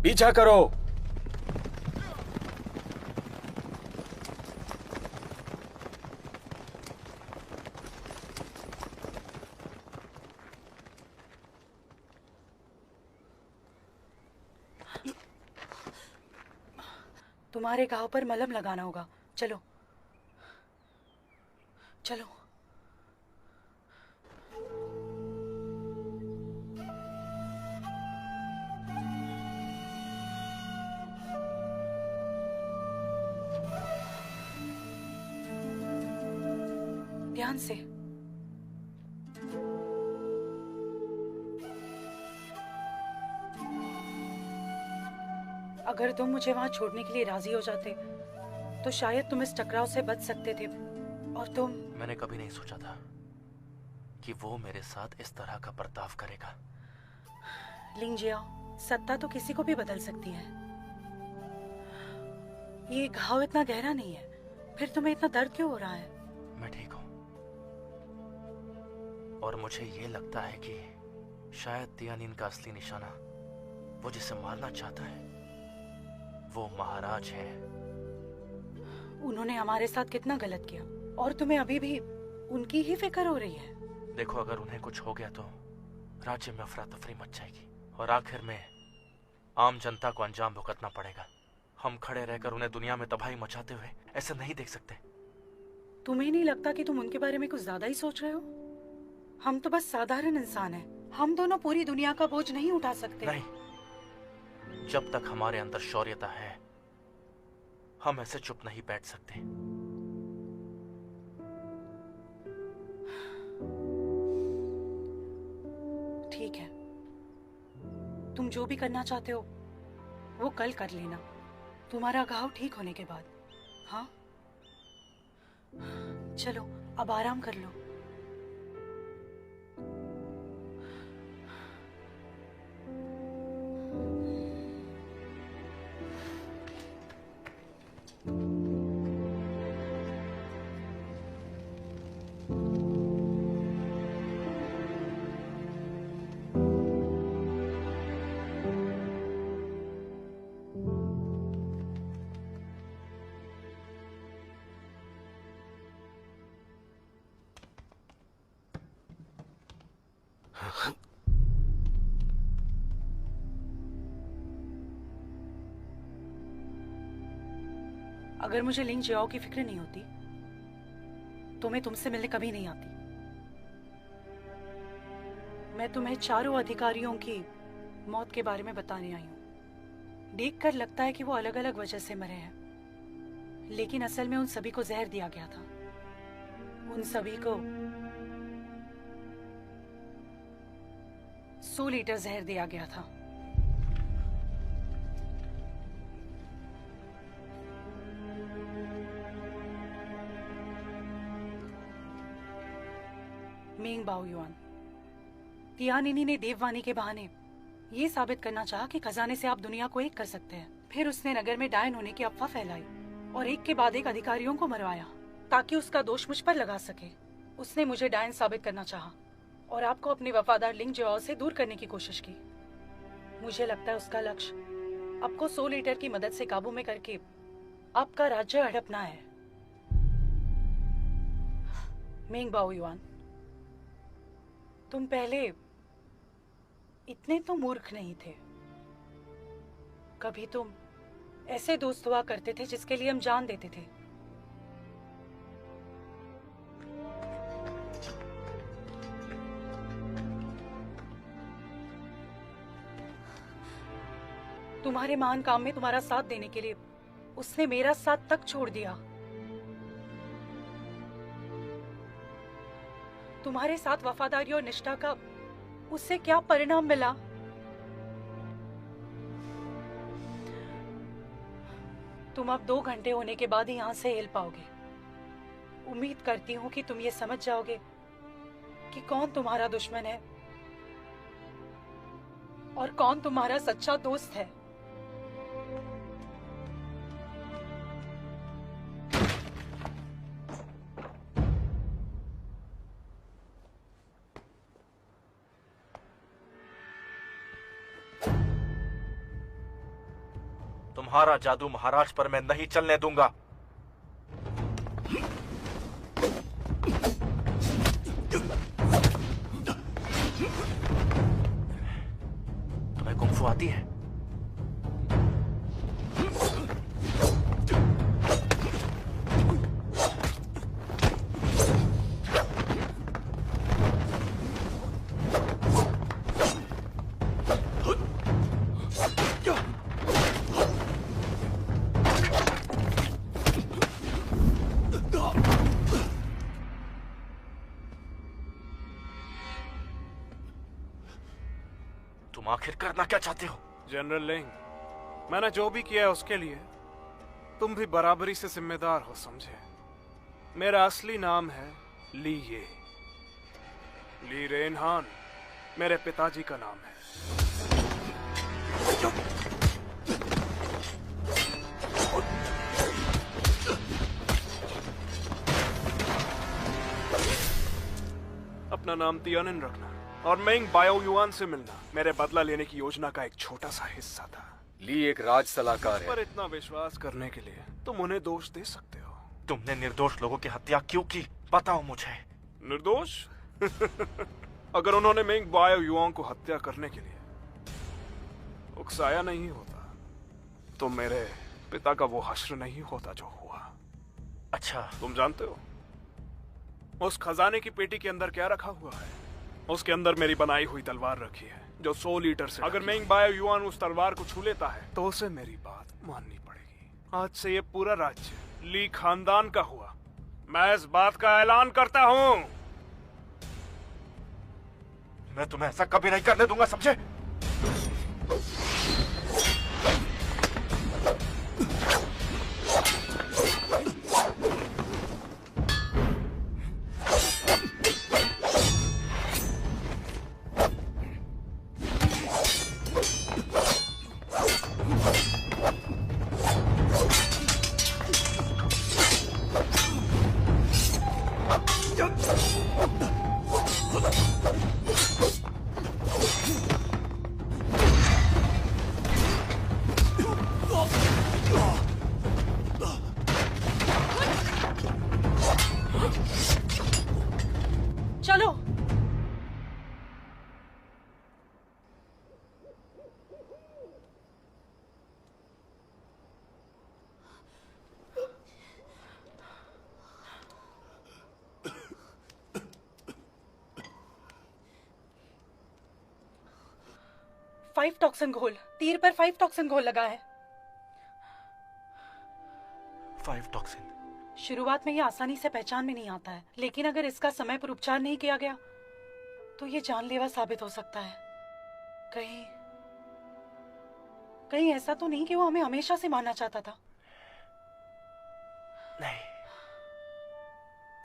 पीछा करो। तुम्हारे घाव पर मलहम लगाना होगा। चलो चलो। ध्यान से। अगर तुम मुझे वहां छोड़ने के लिए राजी हो जाते तो शायद तुम इस टकराव से बच सकते थे। और तुम। मैंने कभी नहीं सोचा था कि वो मेरे साथ इस तरह का बर्ताव करेगा। लिंग जियाओ, सत्ता तो किसी को भी बदल सकती है। ये घाव इतना गहरा नहीं है, फिर तुम्हें इतना दर्द क्यों हो रहा है? मैं ठीक हूँ और मुझे ये लगता है कि शायद तियानिन का असली निशाना, वो जिसे मारना चाहता है, वो महाराज है। उन्होंने हमारे साथ कितना गलत किया और तुम्हें अभी भी उनकी ही फिक्र हो रही है। देखो, अगर उन्हें कुछ हो गया तो राज्य में अफरा तफरी मच जाएगी और आखिर में आम जनता को अंजाम भुगतना पड़ेगा। हम खड़े रहकर उन्हें दुनिया में तबाही मचाते हुए ऐसे नहीं देख सकते। तुम्हें नहीं लगता कि तुम उनके बारे में कुछ ज्यादा ही सोच रहे हो? हम तो बस साधारण इंसान हैं। हम दोनों पूरी दुनिया का बोझ नहीं उठा सकते। नहीं, जब तक हमारे अंदर शौर्यता है हम ऐसे चुप नहीं बैठ सकते। ठीक है, तुम जो भी करना चाहते हो वो कल कर लेना, तुम्हारा घाव ठीक होने के बाद। हाँ, चलो अब आराम कर लो। अगर मुझे लिंग जियाओ की फिक्र नहीं होती तो मैं तुमसे मिलने कभी नहीं आती। मैं तुम्हें चारों अधिकारियों की मौत के बारे में बताने आई हूँ। देखकर लगता है कि वो अलग अलग वजह से मरे हैं, लेकिन असल में उन सभी को जहर दिया गया था। उन सभी को 100 लीटर जहर दिया गया था। मिंग बाओयुआन, तियानिनी ने देववाणी के बहाने ये साबित करना चाहा कि खजाने से आप दुनिया को एक कर सकते हैं। फिर उसने नगर में डायन होने की अफवाह फैलाई और एक के बाद एक अधिकारियों को मरवाया ताकि उसका दोष मुझ पर लगा सके। उसने मुझे डायन साबित करना चाहा और आपको अपने वफादार लिंग जियाओ से दूर करने की कोशिश की। मुझे लगता है उसका लक्ष्य आपको सोल ईटर की मदद से काबू में करके आपका राज्य हड़पना है। मेंग बाओ युआन, तुम पहले इतने तो मूर्ख नहीं थे। कभी तुम ऐसे दोस्त हुआ करते थे जिसके लिए हम जान देते थे। तुम्हारे महान काम में तुम्हारा साथ देने के लिए उसने मेरा साथ तक छोड़ दिया। तुम्हारे साथ वफादारी और निष्ठा का उससे क्या परिणाम मिला? तुम अब 2 घंटे होने के बाद ही यहां से हिल पाओगे। उम्मीद करती हूं कि तुम ये समझ जाओगे कि कौन तुम्हारा दुश्मन है और कौन तुम्हारा सच्चा दोस्त है। तुम्हारा जादू महाराज पर मैं नहीं चलने दूंगा। तुम्हें कुंग-फू आती है? तुम आखिर करना क्या चाहते हो? जनरल लिंग, मैंने जो भी किया है उसके लिए तुम भी बराबरी से जिम्मेदार हो, समझे? मेरा असली नाम है ली ये। ली रेनहान मेरे पिताजी का नाम है। अपना नाम तियानिन रखना और मेंग बाओ युआन से मिलना मेरे बदला लेने की योजना का एक छोटा सा हिस्सा था। ली एक राज सलाहकार है। पर इतना विश्वास करने के लिए तुम उन्हें दोष दे सकते हो। तुमने निर्दोष लोगों की हत्या क्यों की? बताओ मुझे। निर्दोष? अगर उन्होंने मेंग बाओ युआन को हत्या करने के लिए उकसाया नहीं होता तो मेरे पिता का वो हश्र नहीं होता जो हुआ। अच्छा, तुम जानते हो उस खजाने की पेटी के अंदर क्या रखा हुआ है? उसके अंदर मेरी बनाई हुई तलवार रखी है जो सोल ईटर से। अगर मेंग बाओ युआन उस तलवार को छू लेता है तो उसे मेरी बात माननी पड़ेगी। आज से ये पूरा राज्य ली खानदान का हुआ। मैं इस बात का ऐलान करता हूँ। मैं तुम्हें ऐसा कभी नहीं करने दूंगा, समझे? चलो। फाइव टॉक्सिन घोल, तीर पर 5 टॉक्सिन घोल लगा है। 5 टॉक्सिन। शुरुआत में ये आसानी से पहचान में नहीं आता है, लेकिन अगर इसका समय पर उपचार नहीं किया गया तो ये जानलेवा साबित हो सकता है। कहीं ऐसा तो नहीं कि वो हमें हमेशा से मारना चाहता था? नहीं,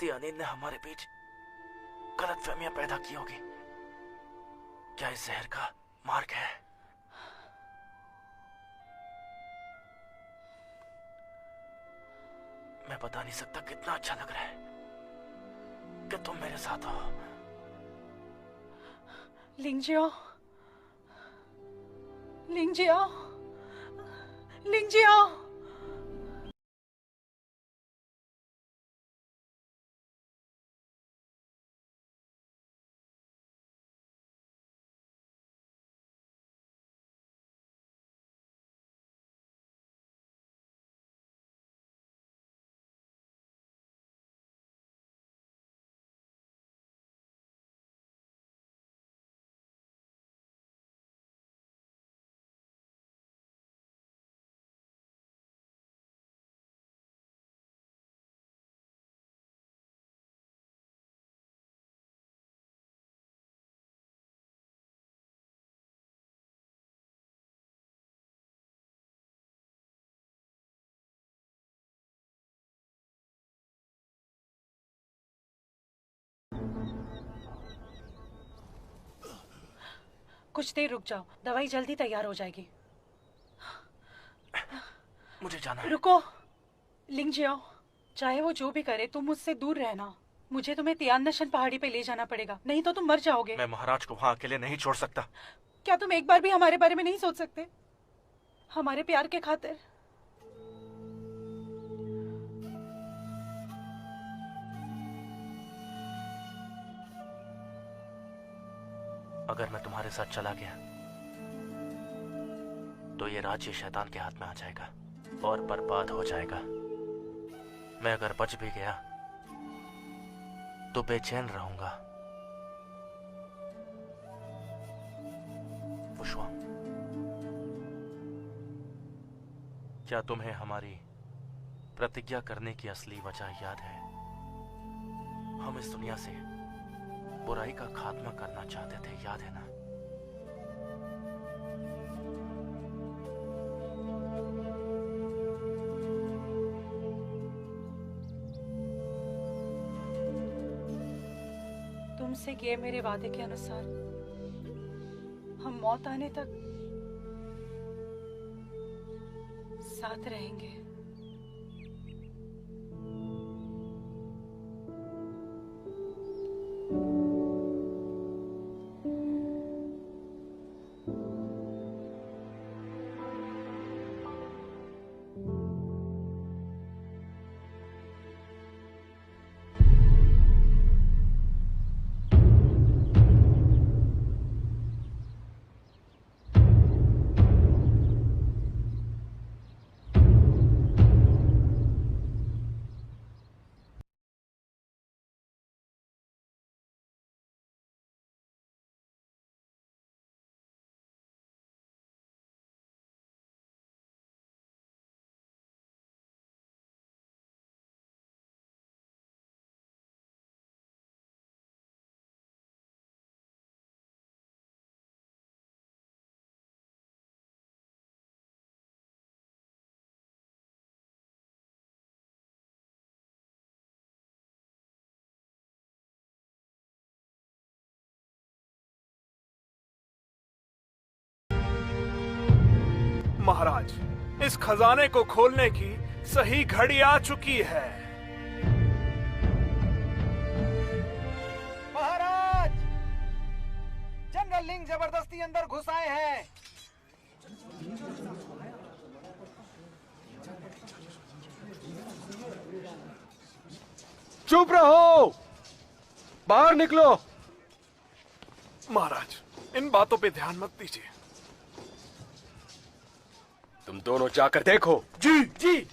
तियानिन ने हमारे बीच गलतफहमियां पैदा की होगी। क्या इस जहर का मार्ग है? मैं बता नहीं सकता कितना अच्छा लग रहा है कि तुम मेरे साथ हो। लिंगजियो, लिंगजियो, लिंगजियो। कुछ देर रुक जाओ, दवाई जल्दी तैयार हो जाएगी। मुझे जाना है। रुको लिंगजियो, चाहे वो जो भी करे तुम मुझसे दूर रहना। मुझे तुम्हें तियानशन पहाड़ी पे ले जाना पड़ेगा, नहीं तो तुम मर जाओगे। मैं महाराज को वहां अकेले नहीं छोड़ सकता। क्या तुम एक बार भी हमारे बारे में नहीं सोच सकते? हमारे प्यार के खातिर। अगर मैं तुम्हारे साथ चला गया तो ये राज्य शैतान के हाथ में आ जाएगा और बर्बाद हो जाएगा। मैं अगर बच भी गया तो बेचैन रहूंगा। पुष्पा, क्या तुम्हें हमारी प्रतिज्ञा करने की असली वजह याद है? हम इस दुनिया से बुराई का खात्मा करना चाहते थे, याद है ना? तुमसे किए मेरे वादे के अनुसार हम मौत आने तक साथ रहेंगे। महाराज, इस खजाने को खोलने की सही घड़ी आ चुकी है। महाराज, जंगल लिंग जबरदस्ती अंदर घुस आए हैं। चुप रहो, बाहर निकलो। महाराज, इन बातों पे ध्यान मत दीजिए। तुम दोनों जाकर देखो। जी जी।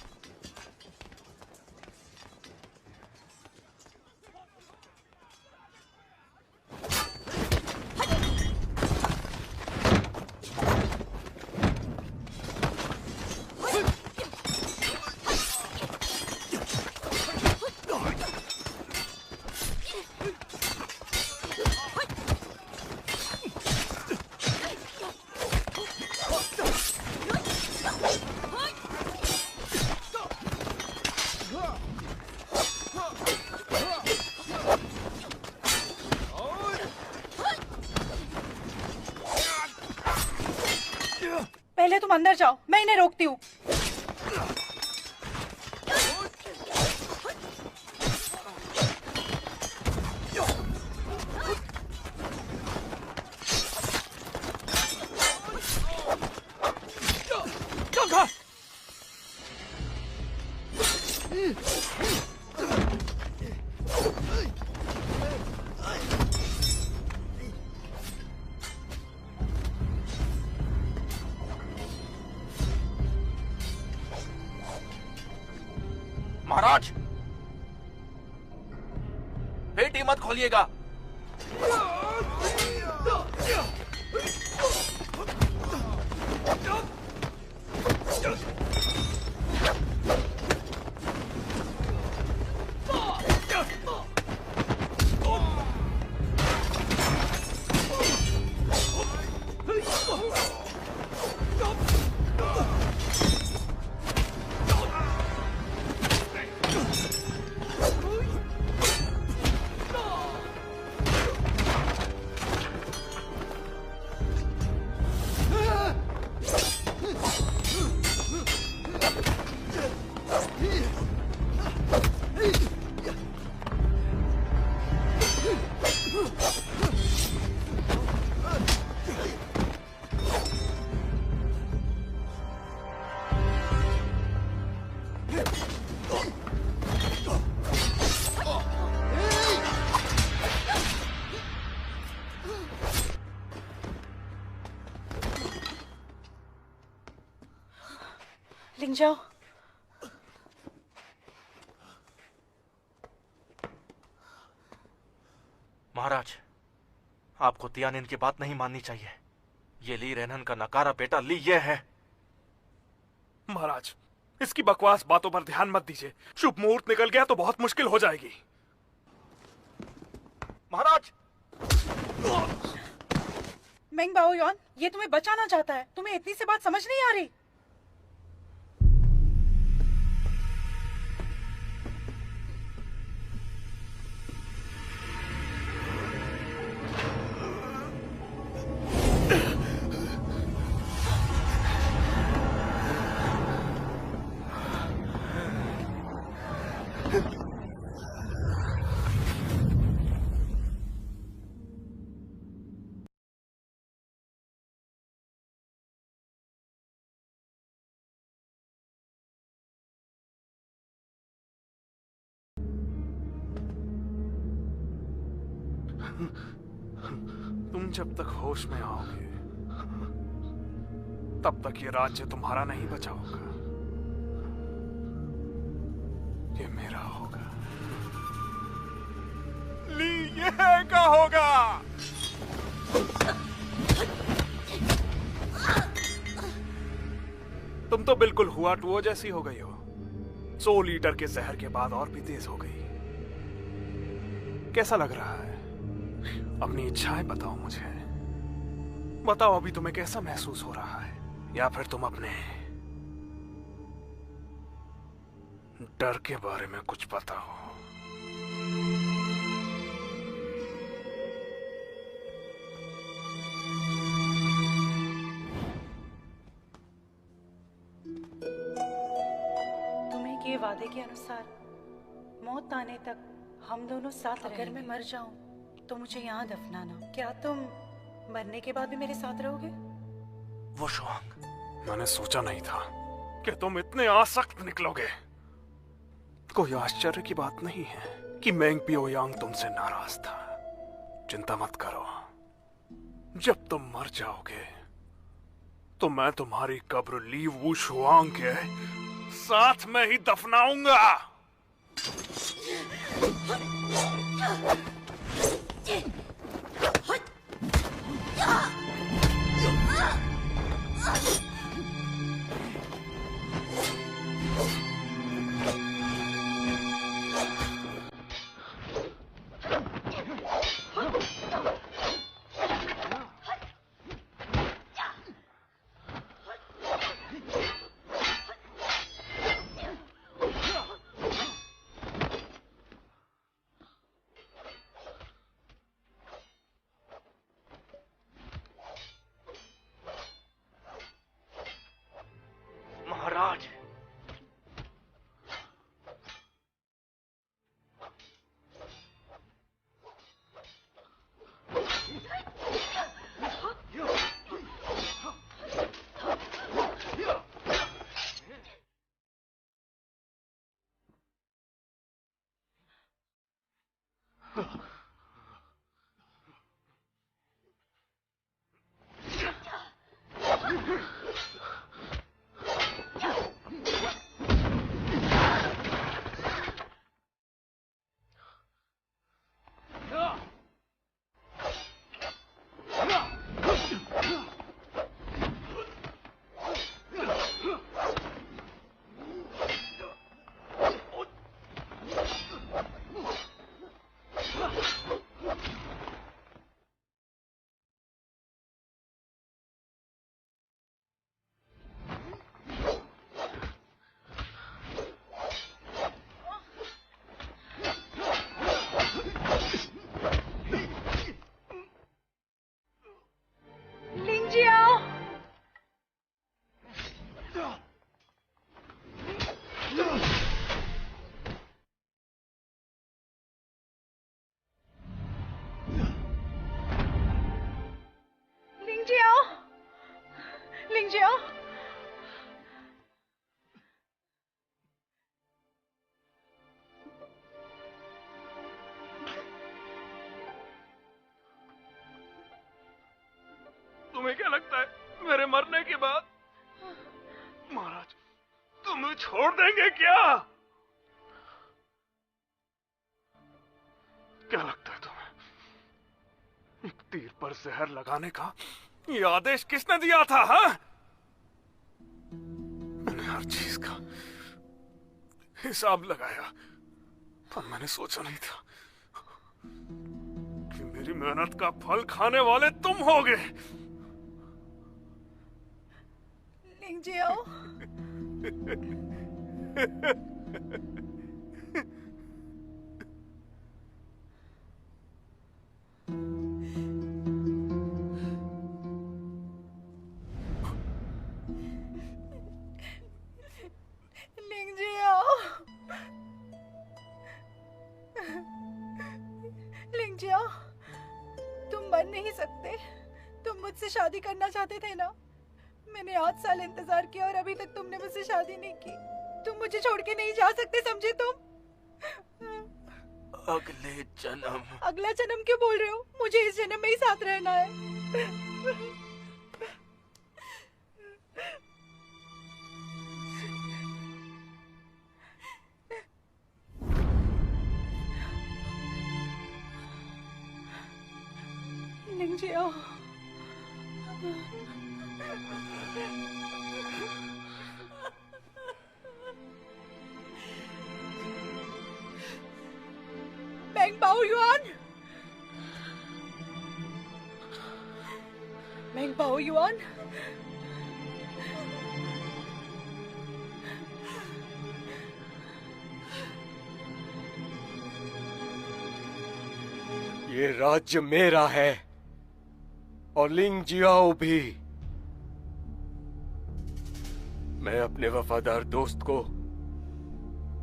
पहले तुम अंदर जाओ, मैं इन्हें रोकती हूँ। महाराज, पेटी मत खोलिएगा। लिंजाओ, महाराज, आपको तियानिन की बात नहीं माननी चाहिए। ये ली रेनन का नकारा बेटा ली ये है। महाराज, इसकी बकवास बातों पर ध्यान मत दीजिए। शुभ मुहूर्त निकल गया तो बहुत मुश्किल हो जाएगी। महाराज, मेंग बाओ यॉन, ये तुम्हें बचाना चाहता है। तुम्हें इतनी सी बात समझ नहीं आ रही? तुम जब तक होश में आओगे तब तक ये राज्य तुम्हारा नहीं बचा होगा। ये मेरा होगा। ली ये का होगा। तुम तो बिल्कुल हुआ टुओ जैसी हो गई हो। 100 लीटर के जहर के बाद और भी तेज हो गई। कैसा लग रहा है? अपनी इच्छाएं बताओ मुझे। बताओ अभी तुम्हें कैसा महसूस हो रहा है, या फिर तुम अपने डर के बारे में कुछ बताओ। तुम्हें के वादे के अनुसार मौत आने तक हम दोनों साथ रहेंगे। अगर मैं मर जाऊं तो मुझे यहाँ दफनाना। क्या तुम मरने के बाद भी मेरे साथ रहोगे? वो शुआंग, मैंने सोचा नहीं था कि तुम इतने आसक्त निकलोगे। कोई आश्चर्य की बात नहीं है कि मेंग पियोयांग तुमसे नाराज था। चिंता मत करो, जब तुम मर जाओगे तो मैं तुम्हारी कब्र ली वू शुआंग के साथ में ही दफनाऊंगा। तुम्हें क्या लगता है मेरे मरने के बाद महाराज तुम्हें छोड़ देंगे क्या? क्या लगता है तुम्हें एक तीर पर जहर लगाने का ये आदेश किसने दिया था? हाँ, मैंने हर चीज का हिसाब लगाया, पर मैंने सोचा नहीं था कि मेरी मेहनत का फल खाने वाले तुम होगे। लिंगजियो, लिंगजियो, लिंगजियो, तुम मर नहीं सकते। तुम मुझसे शादी करना चाहते थे ना? मैंने 8 साल इंतजार किया और अभी तक तुमने मुझसे शादी नहीं की। तुम मुझे छोड़ के नहीं जा सकते, समझे तुम? अगले जन्म। अगला जन्म क्यों बोल रहे हो? मुझे इस जन्म में ही साथ रहना है। लिंगजियो, Meng Bao Yuan, Meng Bao Yuan, ये राज्य मेरा है और लिंग जियाओ भी। मैं अपने वफादार दोस्त को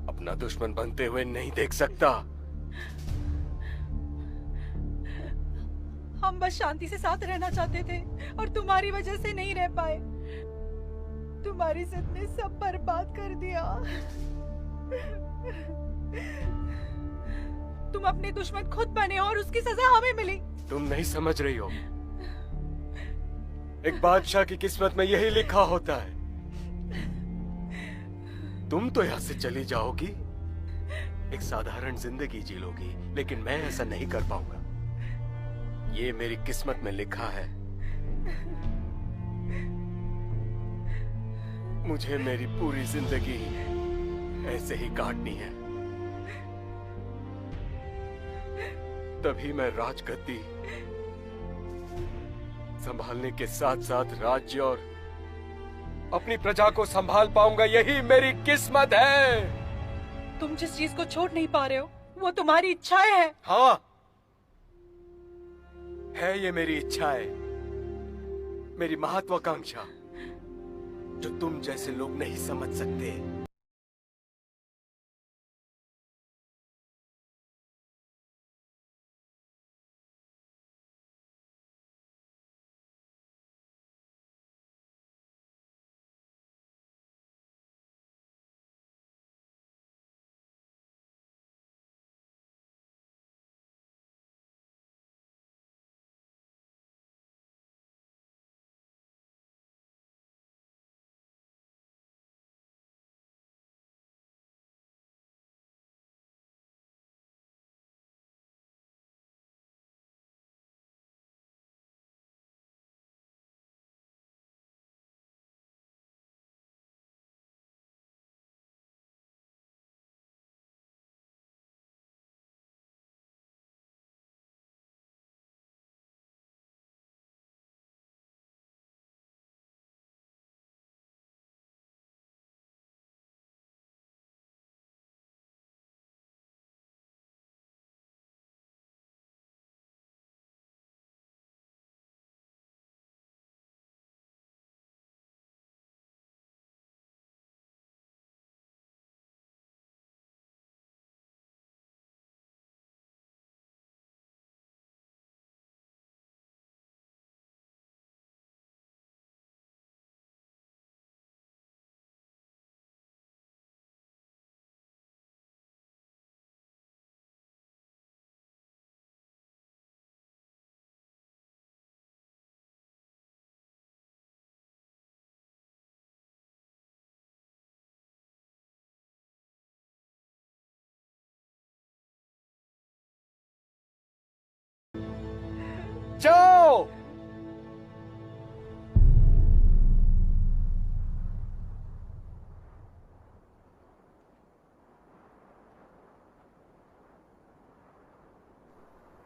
अपना दुश्मन बनते हुए नहीं देख सकता। हम बस शांति से साथ रहना चाहते थे और तुम्हारी वजह से नहीं रह पाए। तुम्हारी जिद ने सब बर्बाद कर दिया। तुम अपने दुश्मन खुद बने और उसकी सजा हमें मिली। तुम नहीं समझ रही हो, एक बादशाह की किस्मत में यही लिखा होता है। तुम तो यहां से चली जाओगी, एक साधारण जिंदगी जी लोगी, लेकिन मैं ऐसा नहीं कर पाऊंगा। ये मेरी किस्मत में लिखा है। मुझे मेरी पूरी जिंदगी ऐसे ही काटनी है। तभी मैं राजगद्दी संभालने के साथ साथ राज्य और अपनी प्रजा को संभाल पाऊंगा। यही मेरी किस्मत है। तुम जिस चीज को छोड़ नहीं पा रहे हो वो तुम्हारी इच्छाएं हैं। हाँ, है ये मेरी इच्छा है, मेरी महत्वाकांक्षा, जो तुम जैसे लोग नहीं समझ सकते। बचाओ।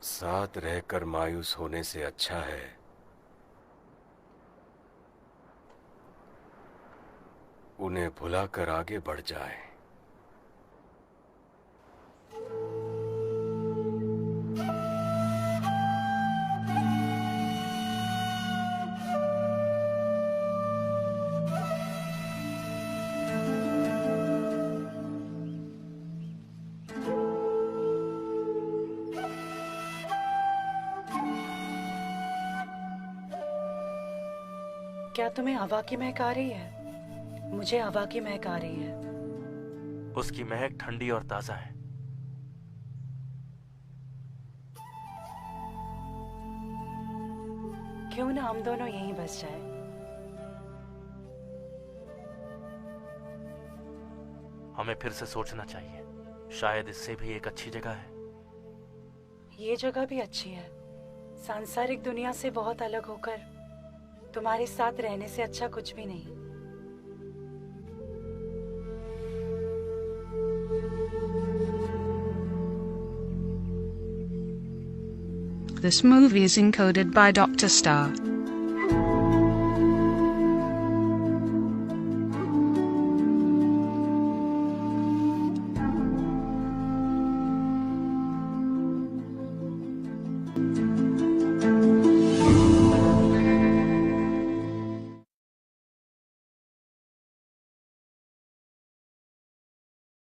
साथ रहकर मायूस होने से अच्छा है उन्हें भुलाकर आगे बढ़ जाए। क्या तुम्हें हवा की महक आ रही है? मुझे हवा की महक आ रही है। उसकी महक ठंडी और ताजा है। क्यों ना हम दोनों यहीं बस जाए? हमें फिर से सोचना चाहिए, शायद इससे भी एक अच्छी जगह है। ये जगह भी अच्छी है। सांसारिक दुनिया से बहुत अलग होकर तुम्हारे साथ रहने से अच्छा कुछ भी नहीं। This movie is encoded by Dr. Star.